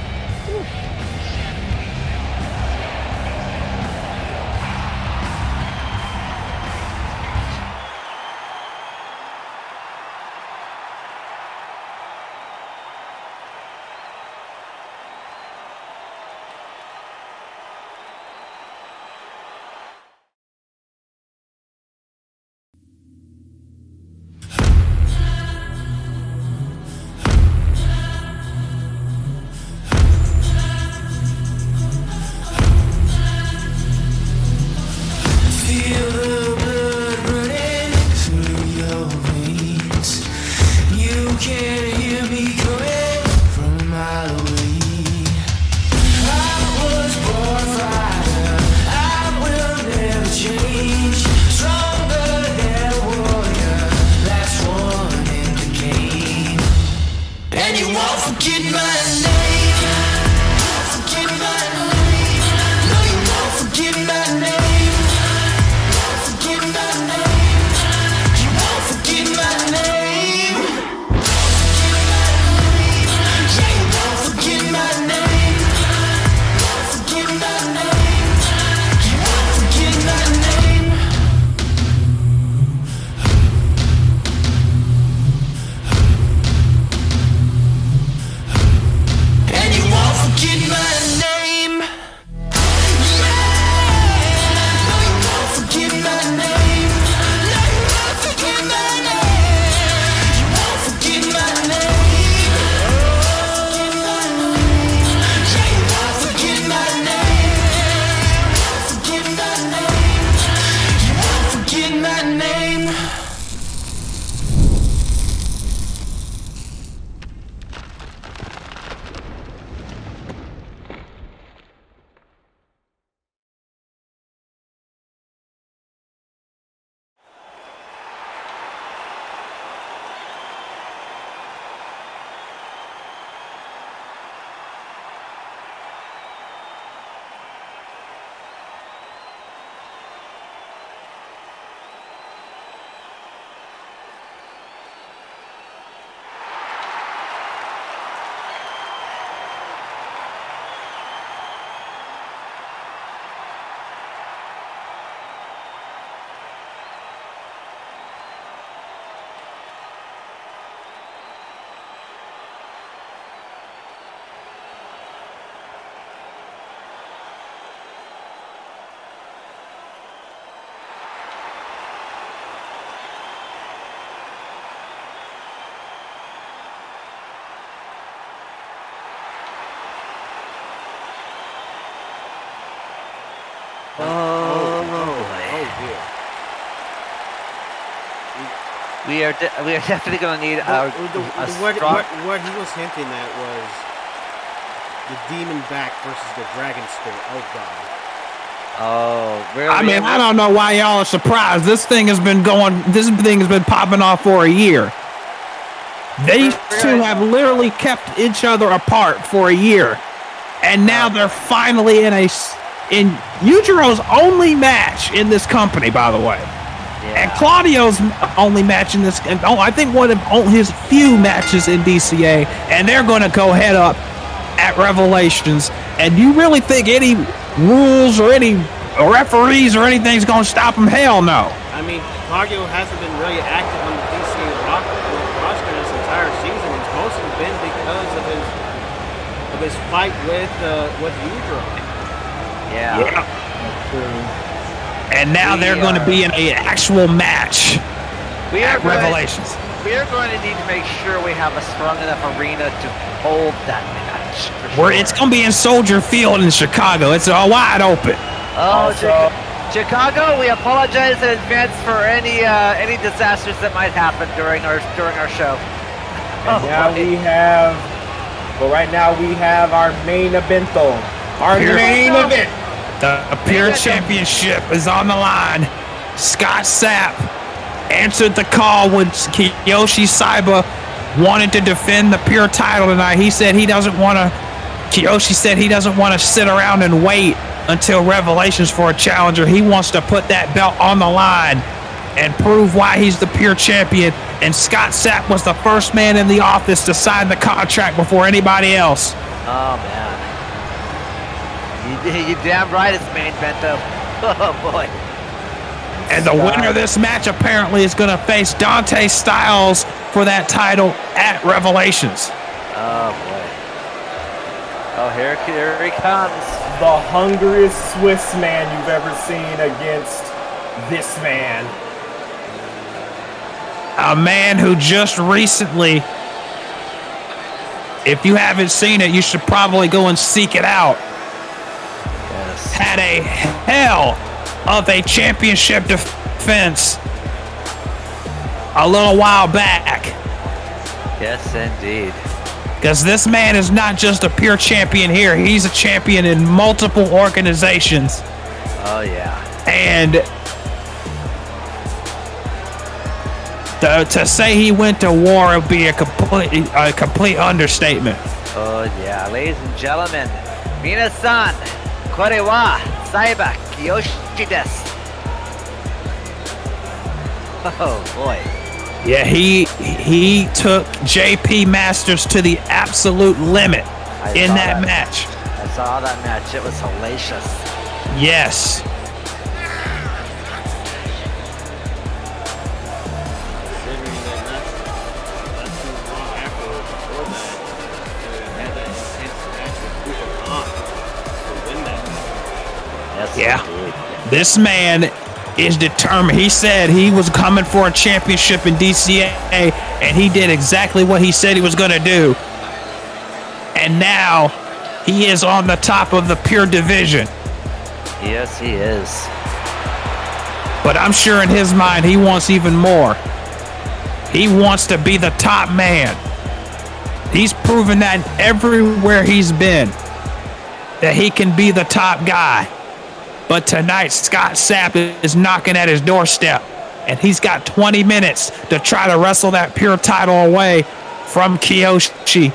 dear. We are definitely going to need a strong... What he was hinting at was the demon back versus the dragon spirit. Oh god. Oh, really? I mean, I don't know why y'all are surprised. This thing has been popping off for a year. These two have literally kept each other apart for a year. And now they're finally in Yujiro's only match in this company, by the way. Yeah. And Claudio's only match in this, and I think one of his few matches in DCA, and they're going to go head up at Revelations. And you really think any rules or any referees or anything's going to stop him? Hell no. I mean, Claudio hasn't been really active on the DCA roster this entire season. It's mostly been because of his fight with Yujiro. Yeah. And now they're going to be in an actual match at Revelations. We are going to need to make sure we have a strong enough arena to hold that match. It's going to be in Soldier Field in Chicago. It's all wide open. Oh, Chicago! We apologize in advance for any disasters that might happen during our show. Right now we have our main evento. Main event. The Pure Championship is on the line. Scott Sapp answered the call when Kiyoshi Saiba wanted to defend the Pure title tonight. Kiyoshi said he doesn't want to sit around and wait until Revelations for a challenger. He wants to put that belt on the line and prove why he's the Pure Champion. And Scott Sapp was the first man in the office to sign the contract before anybody else. Oh, man. You damn right it's main evento. Oh, boy. And the winner of this match apparently is going to face Dante Styles for that title at Revelations. Oh, boy. Oh, here he comes. The hungriest Swiss man you've ever seen against this man. A man who just recently, if you haven't seen it, you should probably go and seek it out. Yes. Had a hell of a championship defense a little while back. Yes, indeed. Because this man is not just a Pure Champion here. He's a champion in multiple organizations. Oh, yeah. And to say he went to war would be a complete understatement. Oh, yeah. Ladies and gentlemen, Minasan, Kore wa Saiba Kiyoshi desu. Oh, boy. Yeah, he took JP Masters to the absolute limit in that match. I saw that match. It was hellacious. Yes. Considering that not too long afterwards, before that, they had that intense match with Luka Khan to win that match. Yes, Yeah. indeed. This man is determined. He said he was coming for a championship in DCA, and he did exactly what he said he was going to do. And now he is on the top of the Pure division. Yes, he is. But I'm sure in his mind he wants even more. He wants to be the top man. He's proven that everywhere he's been, that he can be the top guy. But tonight, Scott Sapp is knocking at his doorstep, and he's got 20 minutes to try to wrestle that Pure title away from Kiyoshi.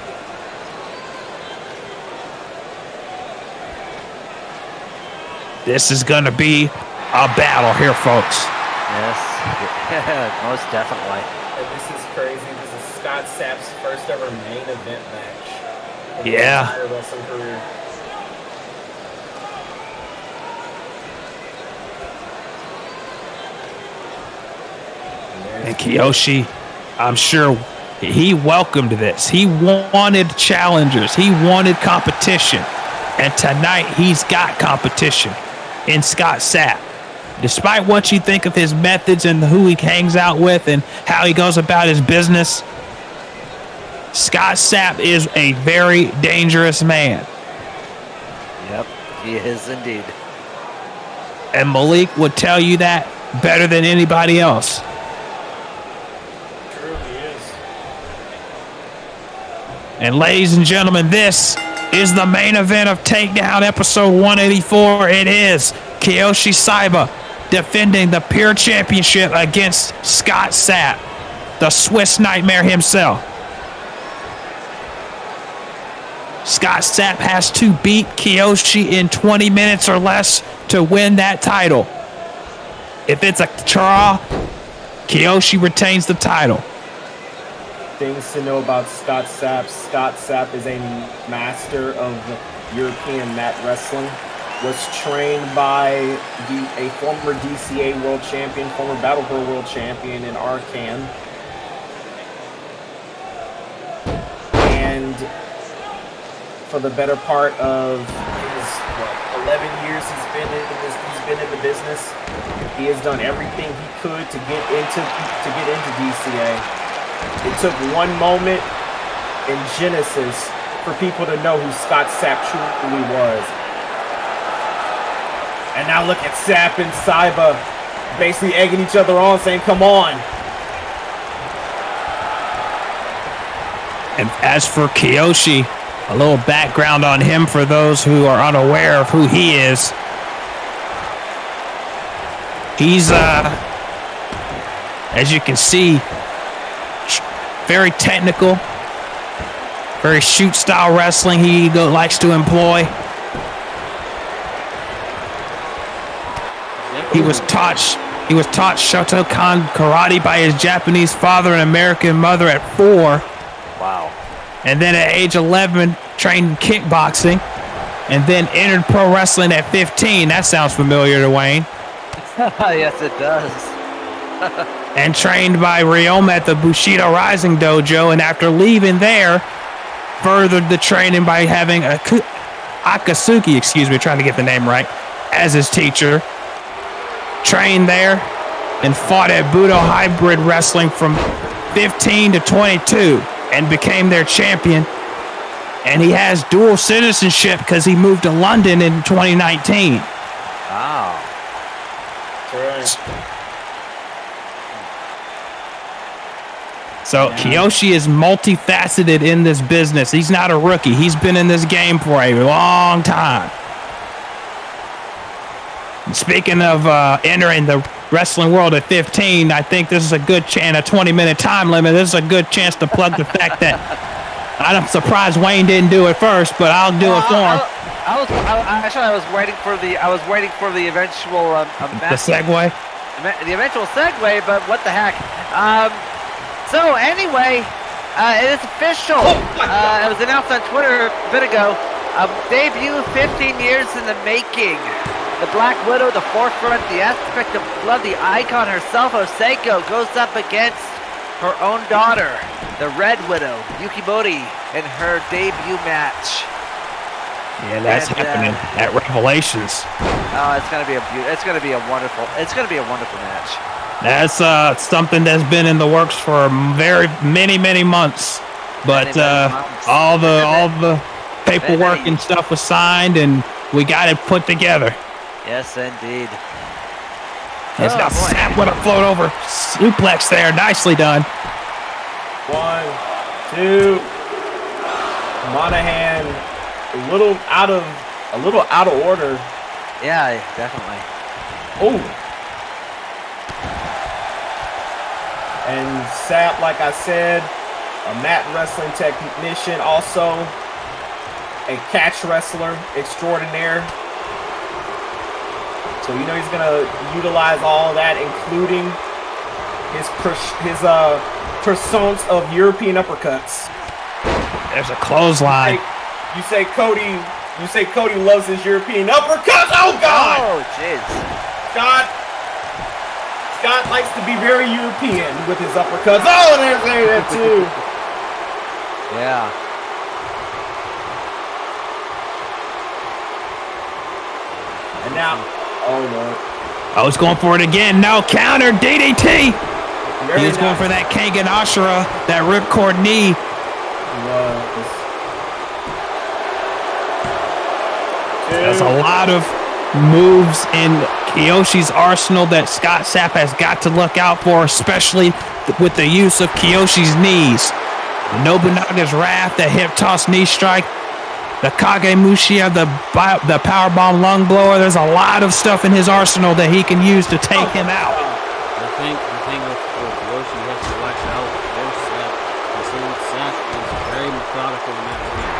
This is going to be a battle here, folks. Yes, most definitely. This is crazy. This is Scott Sapp's first ever main event match in his Yeah. entire wrestling career. And Kiyoshi, I'm sure he welcomed this. He wanted challengers. He wanted competition. And tonight, he's got competition in Scott Sapp. Despite what you think of his methods and who he hangs out with and how he goes about his business, Scott Sapp is a very dangerous man. Yep, he is indeed. And Malik would tell you that better than anybody else. Truly is. And ladies and gentlemen, this is the main event of Takedown episode 184. It is Kiyoshi Saiba defending the Pure Championship against Scott Sapp, the Swiss Nightmare himself. Scott Sapp has to beat Kiyoshi in 20 minutes or less to win that title. If it's a draw, Kiyoshi retains the title. Things to know about Scott Sapp. Scott Sapp is a master of European mat wrestling. Was trained by a former DCA world champion, former Battle Pro world champion in Arcan. And for the better part of his 11 years he's been in the business, he has done everything he could to get into DCA. It took one moment in Genesis for people to know who Scott Sapp truly was. And now look at Sapp and Saiba basically egging each other on, saying, come on. And as for Kiyoshi, a little background on him for those who are unaware of who he is. He's, as you can see, very technical, very shoot style wrestling he likes to employ. He was taught Shotokan karate by his Japanese father and American mother at 4. Wow. And then at age 11, trained kickboxing, and then entered pro wrestling at 15. That sounds familiar to Wayne. Yes, it does. And trained by Ryoma at the Bushido Rising Dojo, and after leaving there, furthered the training by having Akatsuki, trying to get the name right, as his teacher. Trained there and fought at Budo Hybrid Wrestling from 15 to 22 and became their champion. And he has dual citizenship because he moved to London in 2019. Wow. That's right. So Kiyoshi is multifaceted in this business. He's not a rookie. He's been in this game for a long time. Speaking of entering the wrestling world at 15, I think this is a good chance, a 20-minute time limit. This is a good chance to plug the fact that I'm surprised Wayne didn't do it first, but I'll do it for him. I was waiting for the eventual The segue. the eventual segue, but what the heck? So anyway, it is official. It was announced on Twitter a bit ago. Debut 15 years in the making. The Black Widow, the forefront, the aspect of blood, the icon herself, Oseko, goes up against her own daughter, the Red Widow, Yukimori, in her debut match. Yeah, that's happening at Revelations. Oh, it's gonna be a wonderful match. That's something that's been in the works for many months. But all the paperwork and stuff was signed, and we got it put together. Yes, indeed. It's got Sapp with a float over suplex there. Nicely done. 1, 2. Monahan, a little out of order. Yeah, definitely. Oh. And Sapp, like I said, a mat wrestling technician, also a catch wrestler extraordinaire. So you know he's gonna utilize all of that, including his persons of European uppercuts. There's a clothesline. You say Cody loves his European uppercuts. Oh God! Oh jeez. Scott likes to be very European with his uppercuts. Oh, there's that too. Yeah. And now, oh Lord. I was going for it again. No counter DDT. He was going nice. for that Kangen Ashura, that ripcord knee. That's a lot of moves in Kiyoshi's arsenal that Scott Sapp has got to look out for, especially with the use of Kiyoshi's knees. The Nobunaga's Wrath, the hip toss knee strike, the Kagemusha, the powerbomb lung blower. There's a lot of stuff in his arsenal that he can use to take him out. The thing with Kiyoshi, you have to watch out for Sapp. Considering Sapp is very methodical in that ring.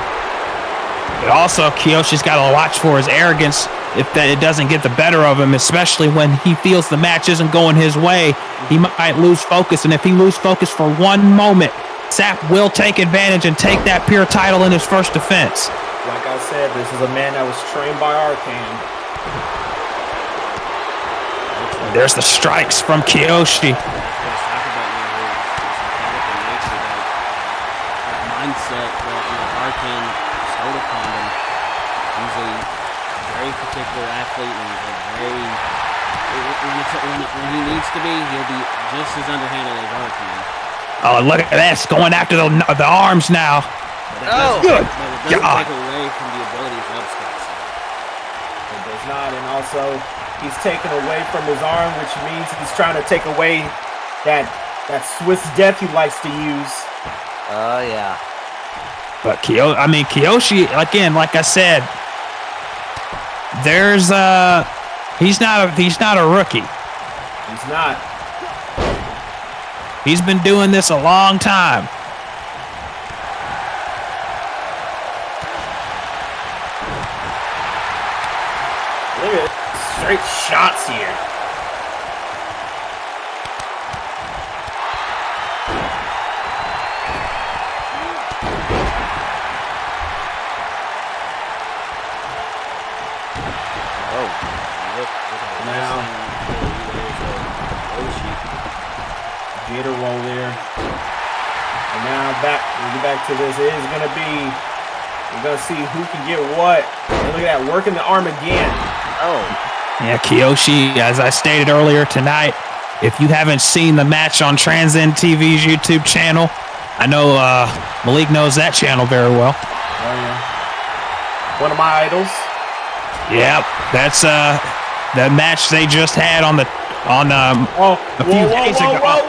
But also, Kiyoshi's got to watch for his arrogance if it doesn't get the better of him, especially when he feels the match isn't going his way. He might lose focus, and if he loses focus for one moment, Sapp will take advantage and take that pure title in his first defense. Like I said, this is a man that was trained by Arcane. There's the strikes from Kiyoshi. Mindset that Arcane stole upon him. He's a very particular athlete and very when he needs to be, he'll be just as underhanded as Arcane. Oh, look at this, going after the arms now. Good. But it doesn't take away from the abilities of Scott Sapp. It does not, and also he's taken away from his arm, which means he's trying to take away that Swiss death he likes to use. Oh yeah. But Kiyoshi, again, like I said, there's he's not a rookie. He's not. He's been doing this a long time. Look at straight shots here. Gator roll there. And now we get back to this. It is going to be, we're going to see who can get what. And look at that, working the arm again. Oh. Yeah, Kiyoshi, as I stated earlier tonight, if you haven't seen the match on Transcend TV's YouTube channel, I know Malik knows that channel very well. Oh, yeah. One of my idols. Yep, that's the match they just had on a few days ago. Whoa.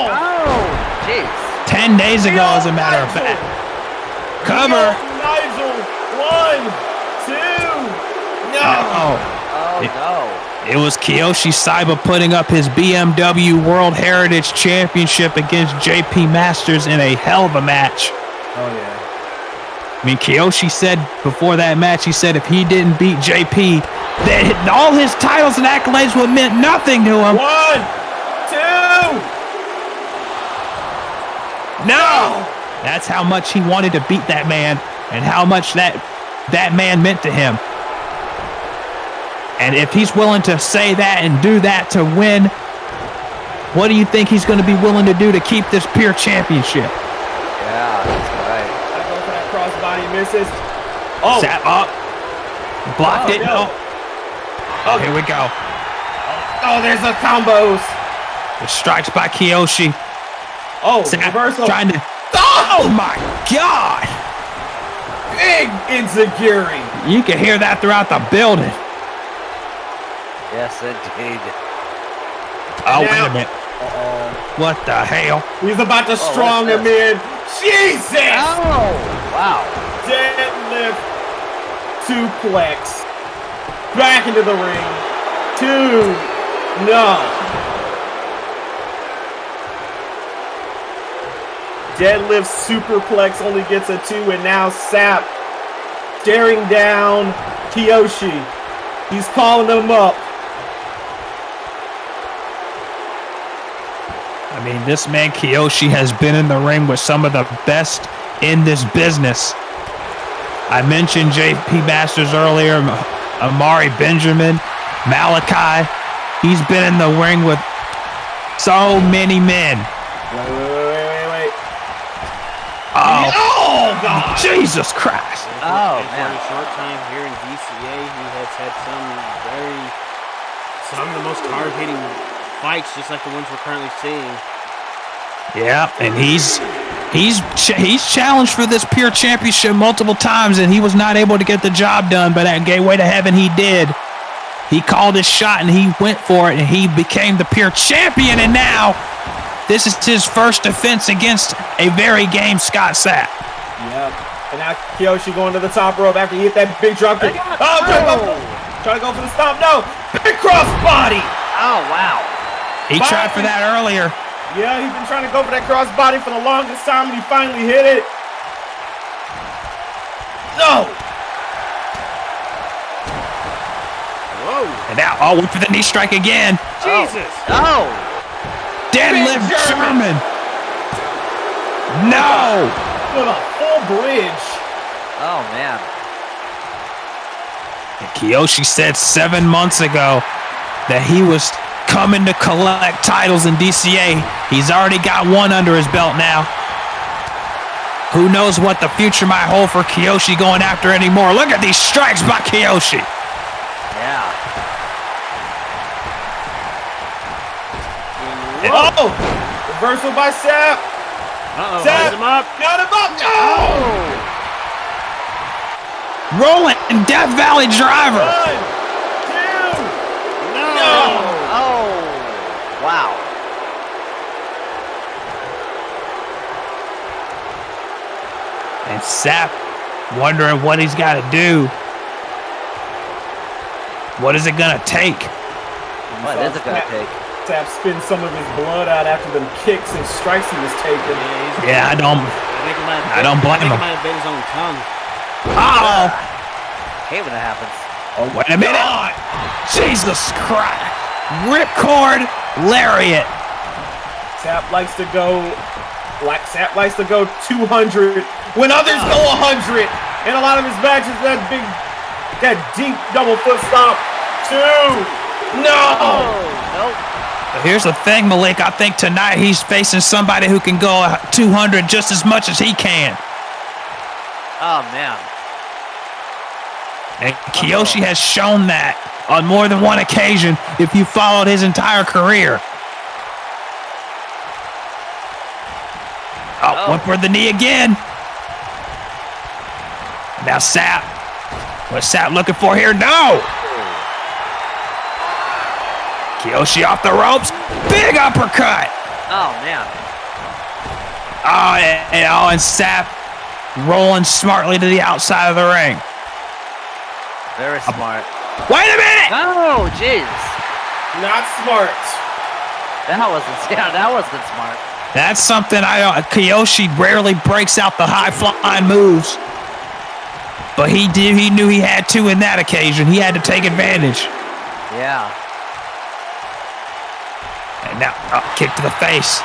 Oh, jeez. 10 days ago, as a matter of fact. Cover. Nigel, 1, 2, no. Oh, no. It was Kiyoshi Saiba putting up his BMW World Heritage Championship against JP Masters in a hell of a match. Oh, yeah. I mean, Kiyoshi said before that match, he said if he didn't beat JP, that all his titles and accolades would meant nothing to him. 1, 2. No! That's how much he wanted to beat that man and how much that man meant to him. And if he's willing to say that and do that to win, what do you think he's going to be willing to do to keep this pure championship? Yeah, that's right. I go for that crossbody, misses. Oh, Sat up. Blocked it. no. Oh, here we go. Oh, there's the combos. The strikes by Kiyoshi. Oh, Sat reversal. trying to. Oh my God! Big enziguri. You can hear that throughout the building. Yes, indeed. Oh, Now- wait a minute. What the hell? He's about to strong what's him in. Jesus! Oh, wow. Deadlift suplex. Back into the ring. 2, no. Deadlift superplex only gets a 2, and now Sapp staring down Kiyoshi. He's calling him up. I mean, this man Kiyoshi has been in the ring with some of the best in this business. I mentioned JP Masters earlier, Amari Benjamin, Malachi. He's been in the ring with so many men. Wait. Oh, God. Jesus Christ. Oh, And man. for a short time here in DCA, he has had some of the most hard-hitting fights, just like the ones we're currently seeing. Yeah, and he's He's challenged for this Pure Championship multiple times, and he was not able to get the job done, but at Gateway to Heaven, he did. He called his shot, and he went for it, and he became the Pure Champion, and now this is his first defense against a very game Scott Sapp. Yep. And now Kiyoshi going to the top rope after he hit that big drop kick. Oh, trying to go for the stomp. No. Big cross body. Oh, wow. He tried for that earlier. Yeah, he's been trying to go for that cross body for the longest time, and he finally hit it. No. Whoa. And now, went for the knee strike again. Jesus. Oh. Deadlift German. No. With a full bridge. Oh, man. And Kiyoshi said 7 months ago that he was coming to collect titles in DCA. He's already got one under his belt now. Who knows what the future might hold for Kiyoshi going after anymore. Look at these strikes by Kiyoshi. Yeah. Oh! Reversal by Sapp. Uh-oh. Sapp. Him up. Got him up. Oh! Rolling Death Valley Driver. 1, 2. No. Oh. Wow. And Sapp wondering what he's got to do. What is it going to take? What is it going to take? Sapp spins some of his blood out after the kicks and strikes he was taking. Yeah, I don't blame him. He might have bit his own tongue. Uh-oh. Hate when that happens. Oh, wait a minute. Jesus Christ. Ripcord Lariat. Sapp likes to go 200 when others go 100. In a lot of his matches, that deep double foot stomp. 2. No. Nope. But here's the thing, Malik. I think tonight he's facing somebody who can go 200 just as much as he can. Oh, man. And Kiyoshi has shown that on more than one occasion if you followed his entire career. Went for the knee again. Now Sapp. What's Sapp looking for here? No! Kiyoshi off the ropes. Big uppercut. Oh, man. And Sapp rolling smartly to the outside of the ring. Very smart. Wait a minute! Oh, jeez. Not smart. That wasn't smart. That's something Kiyoshi rarely breaks out the high-flying moves. But he did. He knew he had to in that occasion. He had to take advantage. Yeah. And now, kick to the face.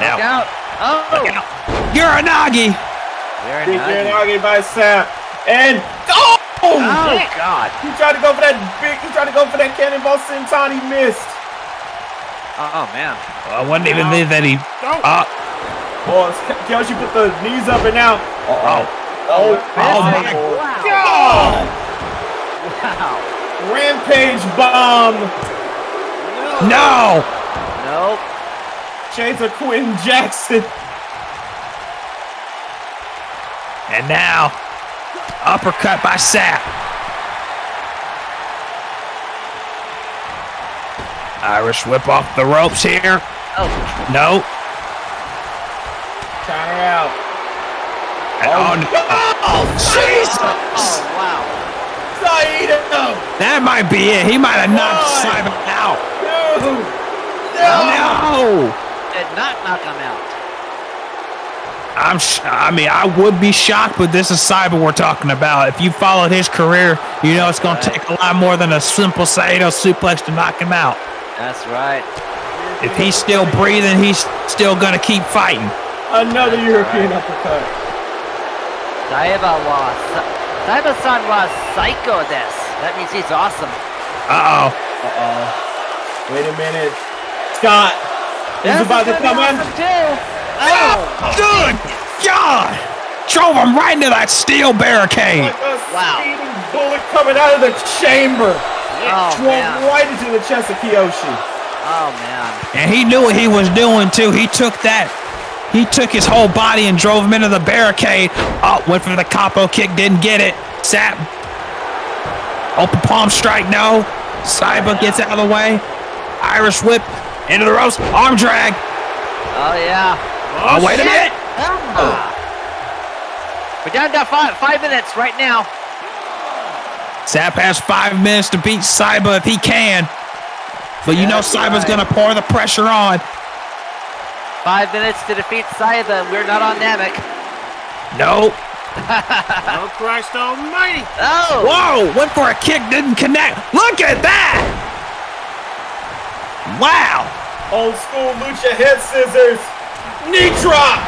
Now, Look out. Oh. look out. Uranagi. Very Big nice. Uranagi by Sapp. And Oh, God. He tried to go for that cannonball senton. He missed. Oh, man. I wouldn't even think that he. Well, Kiyoshi put the knees up and now. Oh my God! Wow. Rampage bomb. No! Nope. Shades of Quentin Jackson. And now, uppercut by Sapp. Irish whip off the ropes here. Oh. No. Counter out. Oh, no. Oh, Jesus! Oh, wow. Saito. That might be it. He might have knocked Saiba out. No! Did not knock him out. I would be shocked, but this is Saiba we're talking about. If you followed his career, you know it's going to take a lot more than a simple Saito suplex to knock him out. That's right. If he's still breathing, he's still going to keep fighting. Another European uppercut. Saiba-san was psycho this. That means he's awesome. Uh-oh. Wait a minute. Scott. He's about to come in. Oh, Good God! Drove him right into that steel barricade. Like a speeding bullet coming out of the chamber. Oh, Drove man. right into the chest of Kiyoshi. Oh, man. And he knew what he was doing, too. He took that He took his whole body and drove him into the barricade. Oh, went for the capo kick, didn't get it. Sapp. Open palm strike, no. Saiba gets out of the way. Irish whip into the ropes. Arm drag. Oh, yeah. Oh, wait a minute. We're down to 5 minutes right now. Sapp has 5 minutes to beat Saiba if he can. But you know Saiba's going to pour the pressure on. 5 minutes to defeat Saiba. We're not on Namek. No. Oh, Christ almighty. Oh. Whoa, went for a kick, didn't connect. Look at that. Wow. Old school lucha head scissors. Knee drop.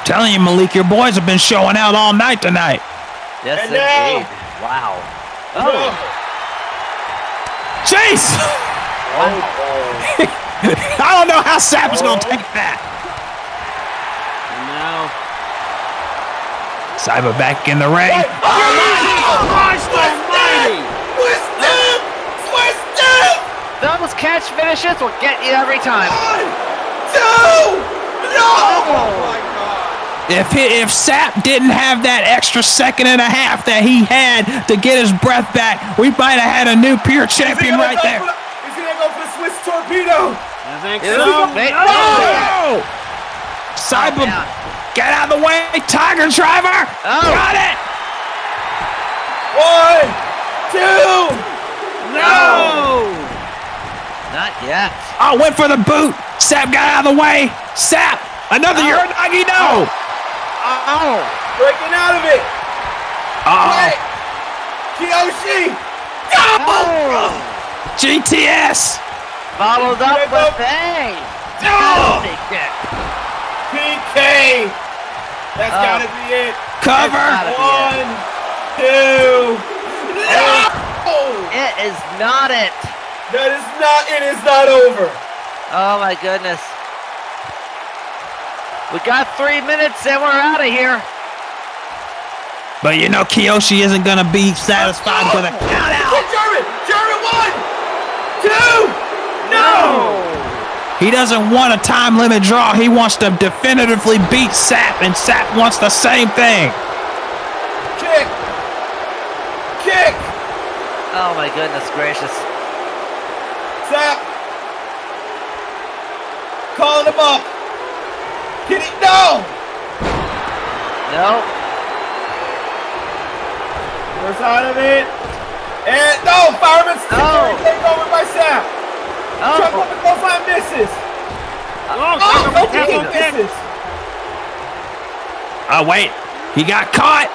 Telling you, Malik, your boys have been showing out all night tonight. Yes, And now- indeed. Wow. Oh. Jeez. I don't know how Sapp is going to take that. And now, Saiba back in the ring. Christ almighty. Those catch finishes will get you every time. If Sapp didn't have that extra second and a half that he had to get his breath back, we might have had a new pure champion right there. Is he gonna go for the Swiss torpedo? I think Is so. he? Oh! Saiba, man. get out of the way, Tiger Driver! Oh. Got it! 1, 2. No. Not yet. Oh, went for the boot. Sapp got out of the way. Sapp, another Uranagi, no! Oh. Breaking out of it. Oh, Kiyoshi. Oh. GTS! Followed up Break with up. a Oh. penalty kick. PK. That's Oh. gotta be it. Cover! That's gotta 1, 2. No! It is not it. That is not. It is not over. Oh my goodness. We got 3 minutes and we're out of here. But you know Kiyoshi isn't gonna be satisfied with a count out. German. 1, 2. No. He doesn't want a time limit draw. He wants to definitively beat Sapp, and Sapp wants the same thing. Kick. Oh my goodness gracious. Sapp. Calling him up. Can he? No. No. We're out of it. And no, fireman's No. taken over by Sapp. Jump Oh. up and goes line misses. Oh, Oh, kick. misses. Oh wait, he got caught.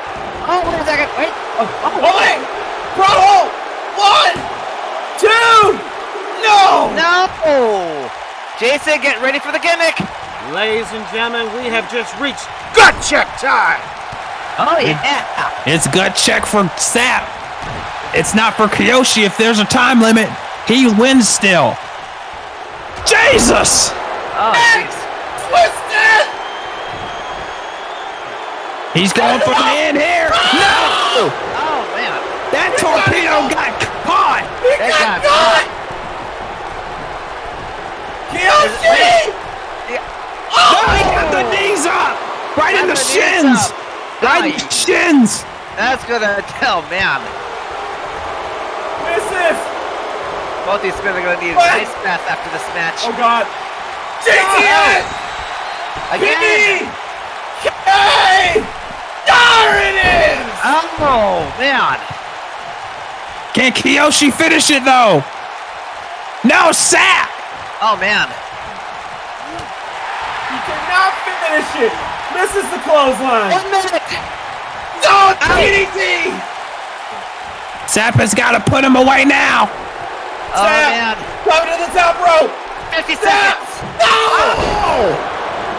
Oh, wait a second. Wait. Oh, wait. Bro. 1, 2. No. No. Jason, get ready for the gimmick. Ladies and gentlemen, we have just reached gut check time. Oh yeah. It's gut check for Sapp. It's not for Kiyoshi. If there's a time limit, he wins still. Jesus! Oh jeez. Twisted. He's going for the end here. No! Oh man. That torpedo got caught. They got caught. Kiyoshi. Oh, he got the knees up. Right in the Got the knees shins. up. Right in the shins. That's gonna tell, man. Misses. Both these men are gonna need a What? nice bath after this match. Oh God. JTS. Again. Hey. There it is. Oh man. Can Kiyoshi finish it though? No, Sapp. Oh man. He cannot finish it. Misses the clothesline. 1 minute. Oh, DDT. Sapp has got to put him away now. Oh Sapp. man. Coming to the top rope. 50 Sapp. seconds. No.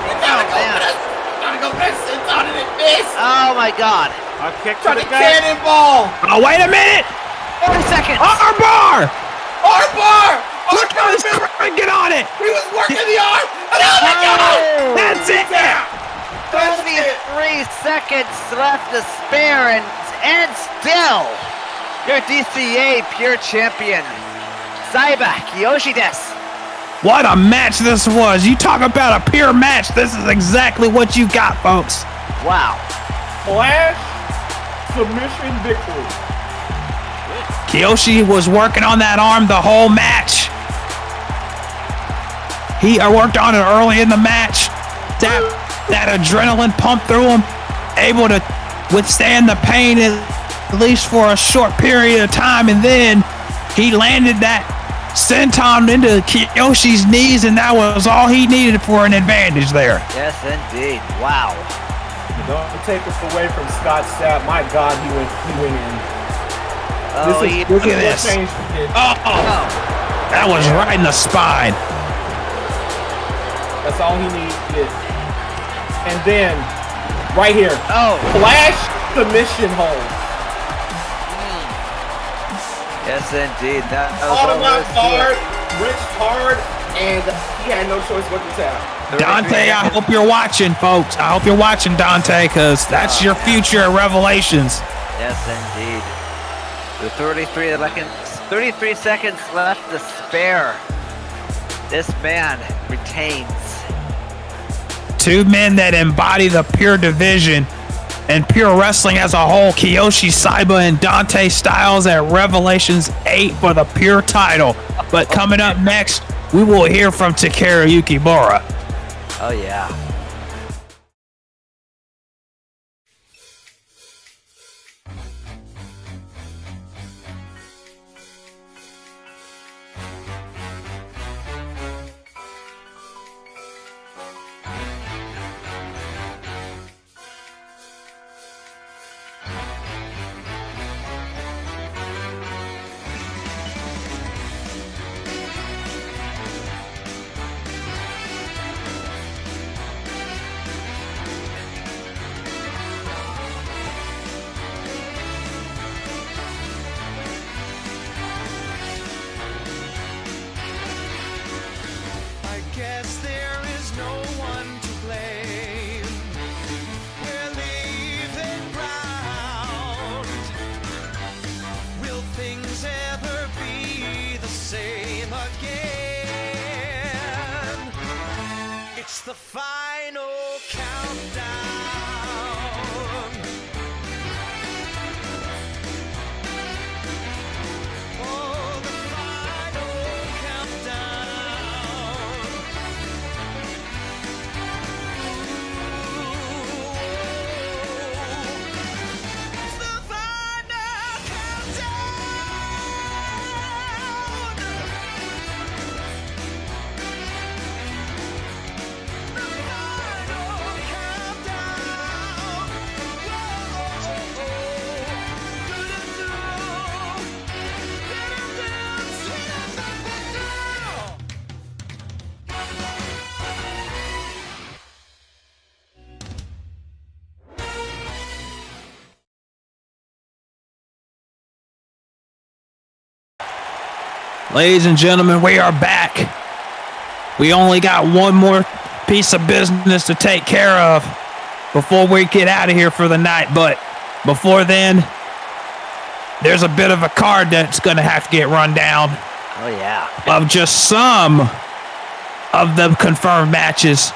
You gotta Oh, go man. for this. You gotta go for this. It's on it. Miss. Oh my god. A kick to Trying the to gut. cannonball. Oh, wait a minute. 40 seconds. Armbar. Armbar. Look how he's trying to get on it. He was working the arm. And oh my God. That's it. That's it. 33 seconds left to spare, and still, your DCA Pure Champion, Saiba Kiyoshi desu. What a match this was. You talk about a pure match. This is exactly what you got, folks. Wow. Flash submission victory. Kiyoshi was working on that arm the whole match. He worked on it early in the match. That adrenaline pumped through him, able to withstand the pain at least for a short period of time, and then he landed that senton into Kiyoshi's knees, and that was all he needed for an advantage there. Yes, indeed. Wow. Don't take us away from Scott Sapp. My God, he went in. Oh, this is look at what this. changed it. Oh, that was right in the spine. That's all he needed. And then, right here, flash submission hold. Yes, indeed. That was Automatic almost hard, wrenched hard, and he had no choice but to tap. Dante, I hope you're watching, folks. I hope you're watching, Dante, because that's your future at Revelations. Yes, indeed. With 33 seconds left to spare. This man retains. Two men that embody the pure division and pure wrestling as a whole. Kiyoshi Saiba and Dante Styles at Revelations 8 for the pure title. But coming up next, we will hear from Takeru Yukimura. Oh, yeah. Guess there is no one to blame. We're leaving ground. Will things ever be the same again? It's the final countdown. Oh, the final countdown. Ladies and gentlemen, we are back. We only got one more piece of business to take care of before we get out of here for the night. But before then, there's a bit of a card that's going to have to get run down. Oh, yeah. Of just some of the confirmed matches.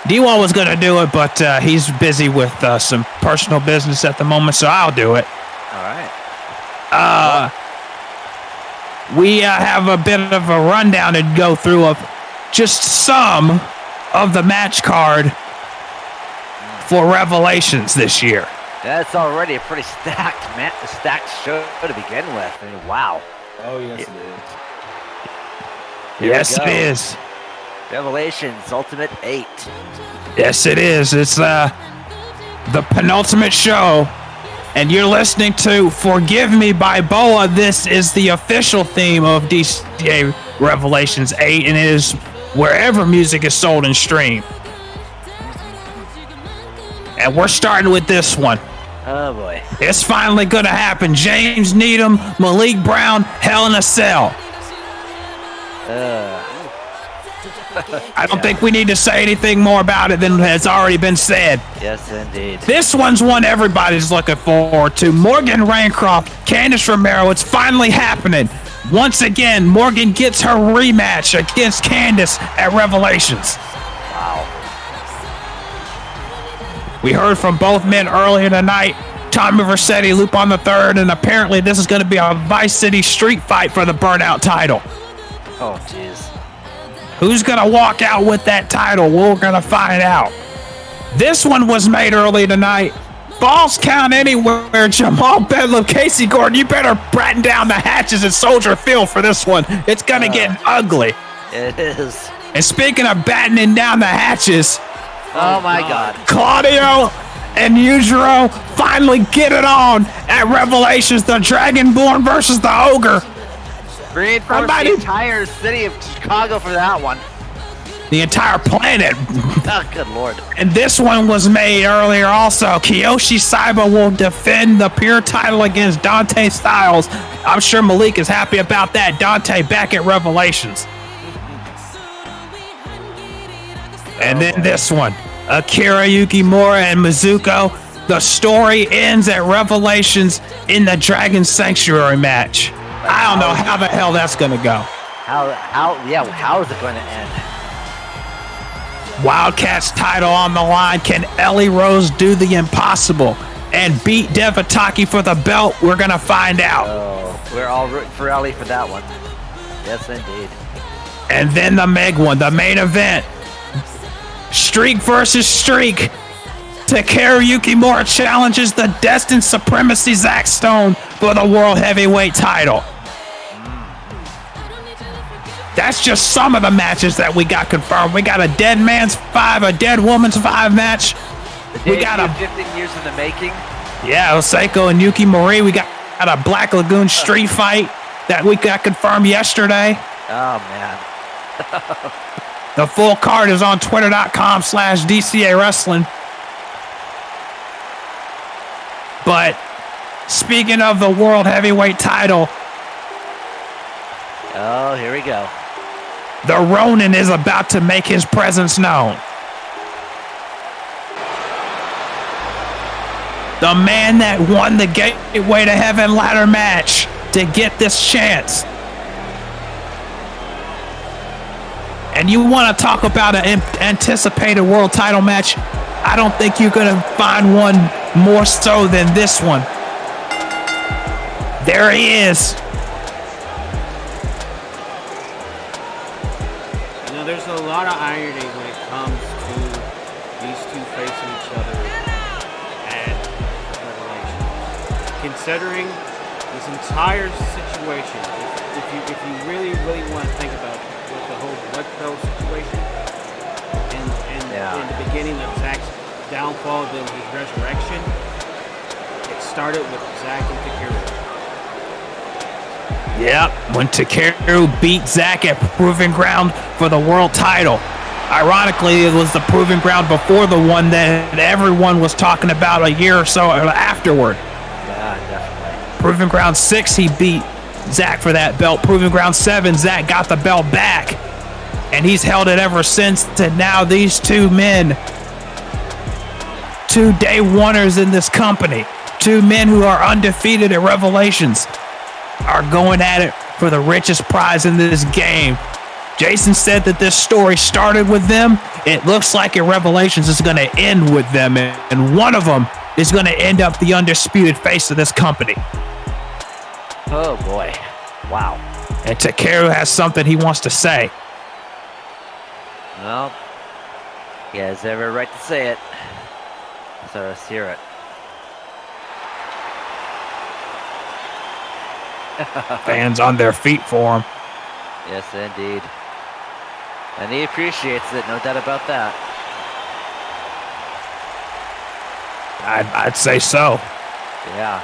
D1 was going to do it, but he's busy with some personal business at the moment, so I'll do it. All right. We have a bit of a rundown to go through of just some of the match card for Revelations this year. That's already a pretty stacked show to begin with. I mean, wow. Oh, yes, it is. Yes, it is. Revelations Ultimate 8. Yes, it is. It's the penultimate show. And you're listening to Forgive Me by Boa. This is the official theme of DCA Revelations 8, and it is wherever music is sold and streamed. And we're starting with this one. Oh, boy. It's finally going to happen. James Needham, Malik Brown, Hell in a Cell. I don't think we need to say anything more about it than has already been said. Yes, indeed. This one's one everybody's looking forward to. Morgan Rayncroft, Candice Romero. It's finally happening. Once again, Morgan gets her rematch against Candice at Revelations. Wow. We heard from both men earlier tonight. Tommy Vercetti, Loop on the third, and apparently this is going to be a Vice City street fight for the Burnout title. Oh, jeez. Who's going to walk out with that title? We're going to find out. This one was made early tonight. Falls count anywhere. Jamal Bedlam, Casey Gordon, you better batten down the hatches at Soldier Field for this one. It's going to get ugly. It is. And speaking of battening down the hatches, Oh my God. Claudio and Yujiro finally get it on at Revelations. The Dragonborn versus the Ogre. Reinforce Somebody- the entire city of Chicago for that one. The entire planet. Oh, good Lord. And this one was made earlier also. Kiyoshi Saiba will defend the Pure title against Dante Styles. I'm sure Malik is happy about that. Dante back at Revelations. And then this one. Akira Yukimura and Mizuko. The story ends at Revelations in the Dragon Sanctuary match. I don't know how the hell that's going to go. How is it going to end? Wildcats title on the line. Can Ellie Rose do the impossible and beat Devataki for the belt? We're going to find out. Oh, we're all rooting for Ellie for that one. Yes, indeed. And then the Meg one, the main event. Streak versus Streak. Takeru Yukimura challenges the Destined Supremacy Zack Stone for the World Heavyweight title. That's just some of the matches that we got confirmed. We got a Dead Man's 5, a Dead Woman's 5 match. We got a 15 years in the making. Yeah, Oseko and Yuki Mori. We got a Black Lagoon street fight that we got confirmed yesterday. Oh man. The full card is on twitter.com/DCA Wrestling. But speaking of the World Heavyweight title, Oh, here we go. the Ronin is about to make his presence known. The man that won the Gateway to Heaven ladder match to get this chance. And you want to talk about an anticipated world title match? I don't think you're going to find one more so than this one. There he is. You know, there's a lot of irony when it comes to these two facing each other at Revelation. Considering this entire situation, if you really want to think about what the whole blood belt situation and in the beginning of Zack's downfall, then his resurrection, it started with Zack and Takeru. Yep, when Takeru beat Zack at Proving Ground for the world title. Ironically, it was the Proving Ground before the one that everyone was talking about a year or so afterward. Yeah, definitely. Proving Ground 6, he beat Zack for that belt. Proving Ground 7, Zack got the belt back. And he's held it ever since. And now these two men, two day oneers in this company, two men who are undefeated at Revelations, are going at it for the richest prize in this game. Jason said that this story started with them. It looks like at Revelations is going to end with them. And one of them is going to end up the undisputed face of this company. Oh boy. Wow. And Takeru has something he wants to say. Well, he has every right to say it. So let's hear it. Fans on their feet for him. Yes, indeed. And he appreciates it, no doubt about that. I'd say so. Yeah.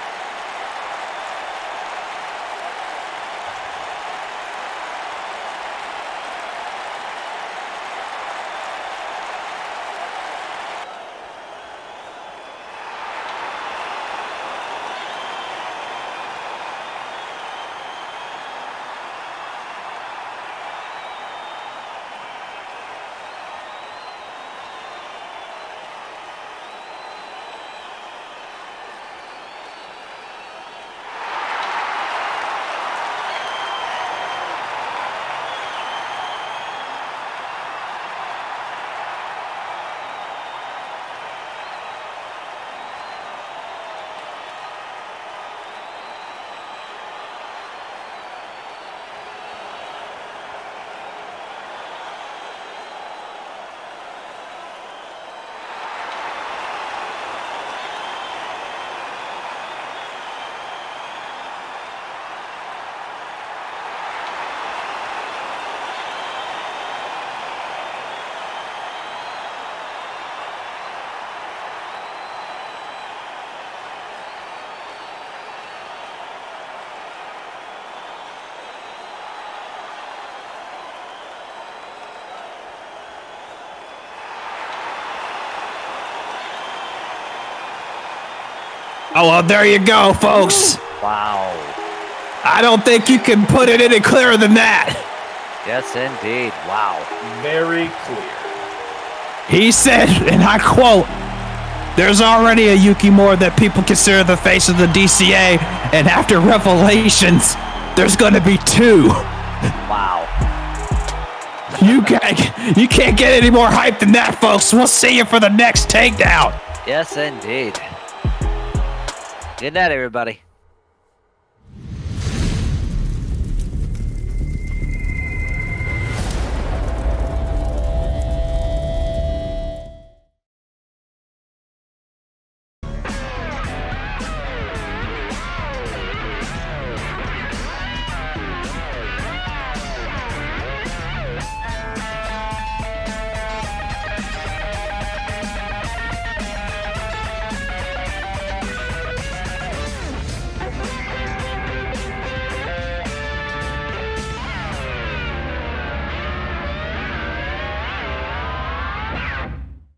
Oh, well, there you go, folks. Wow. I don't think you can put it any clearer than that. Yes, indeed. Wow. Very clear. He said, and I quote, "There's already a Yukimura that people consider the face of the DCA, and after Revelations, there's going to be 2. Wow. You can't get any more hype than that, folks. We'll see you for the next takedown. Yes, indeed. Good night, everybody.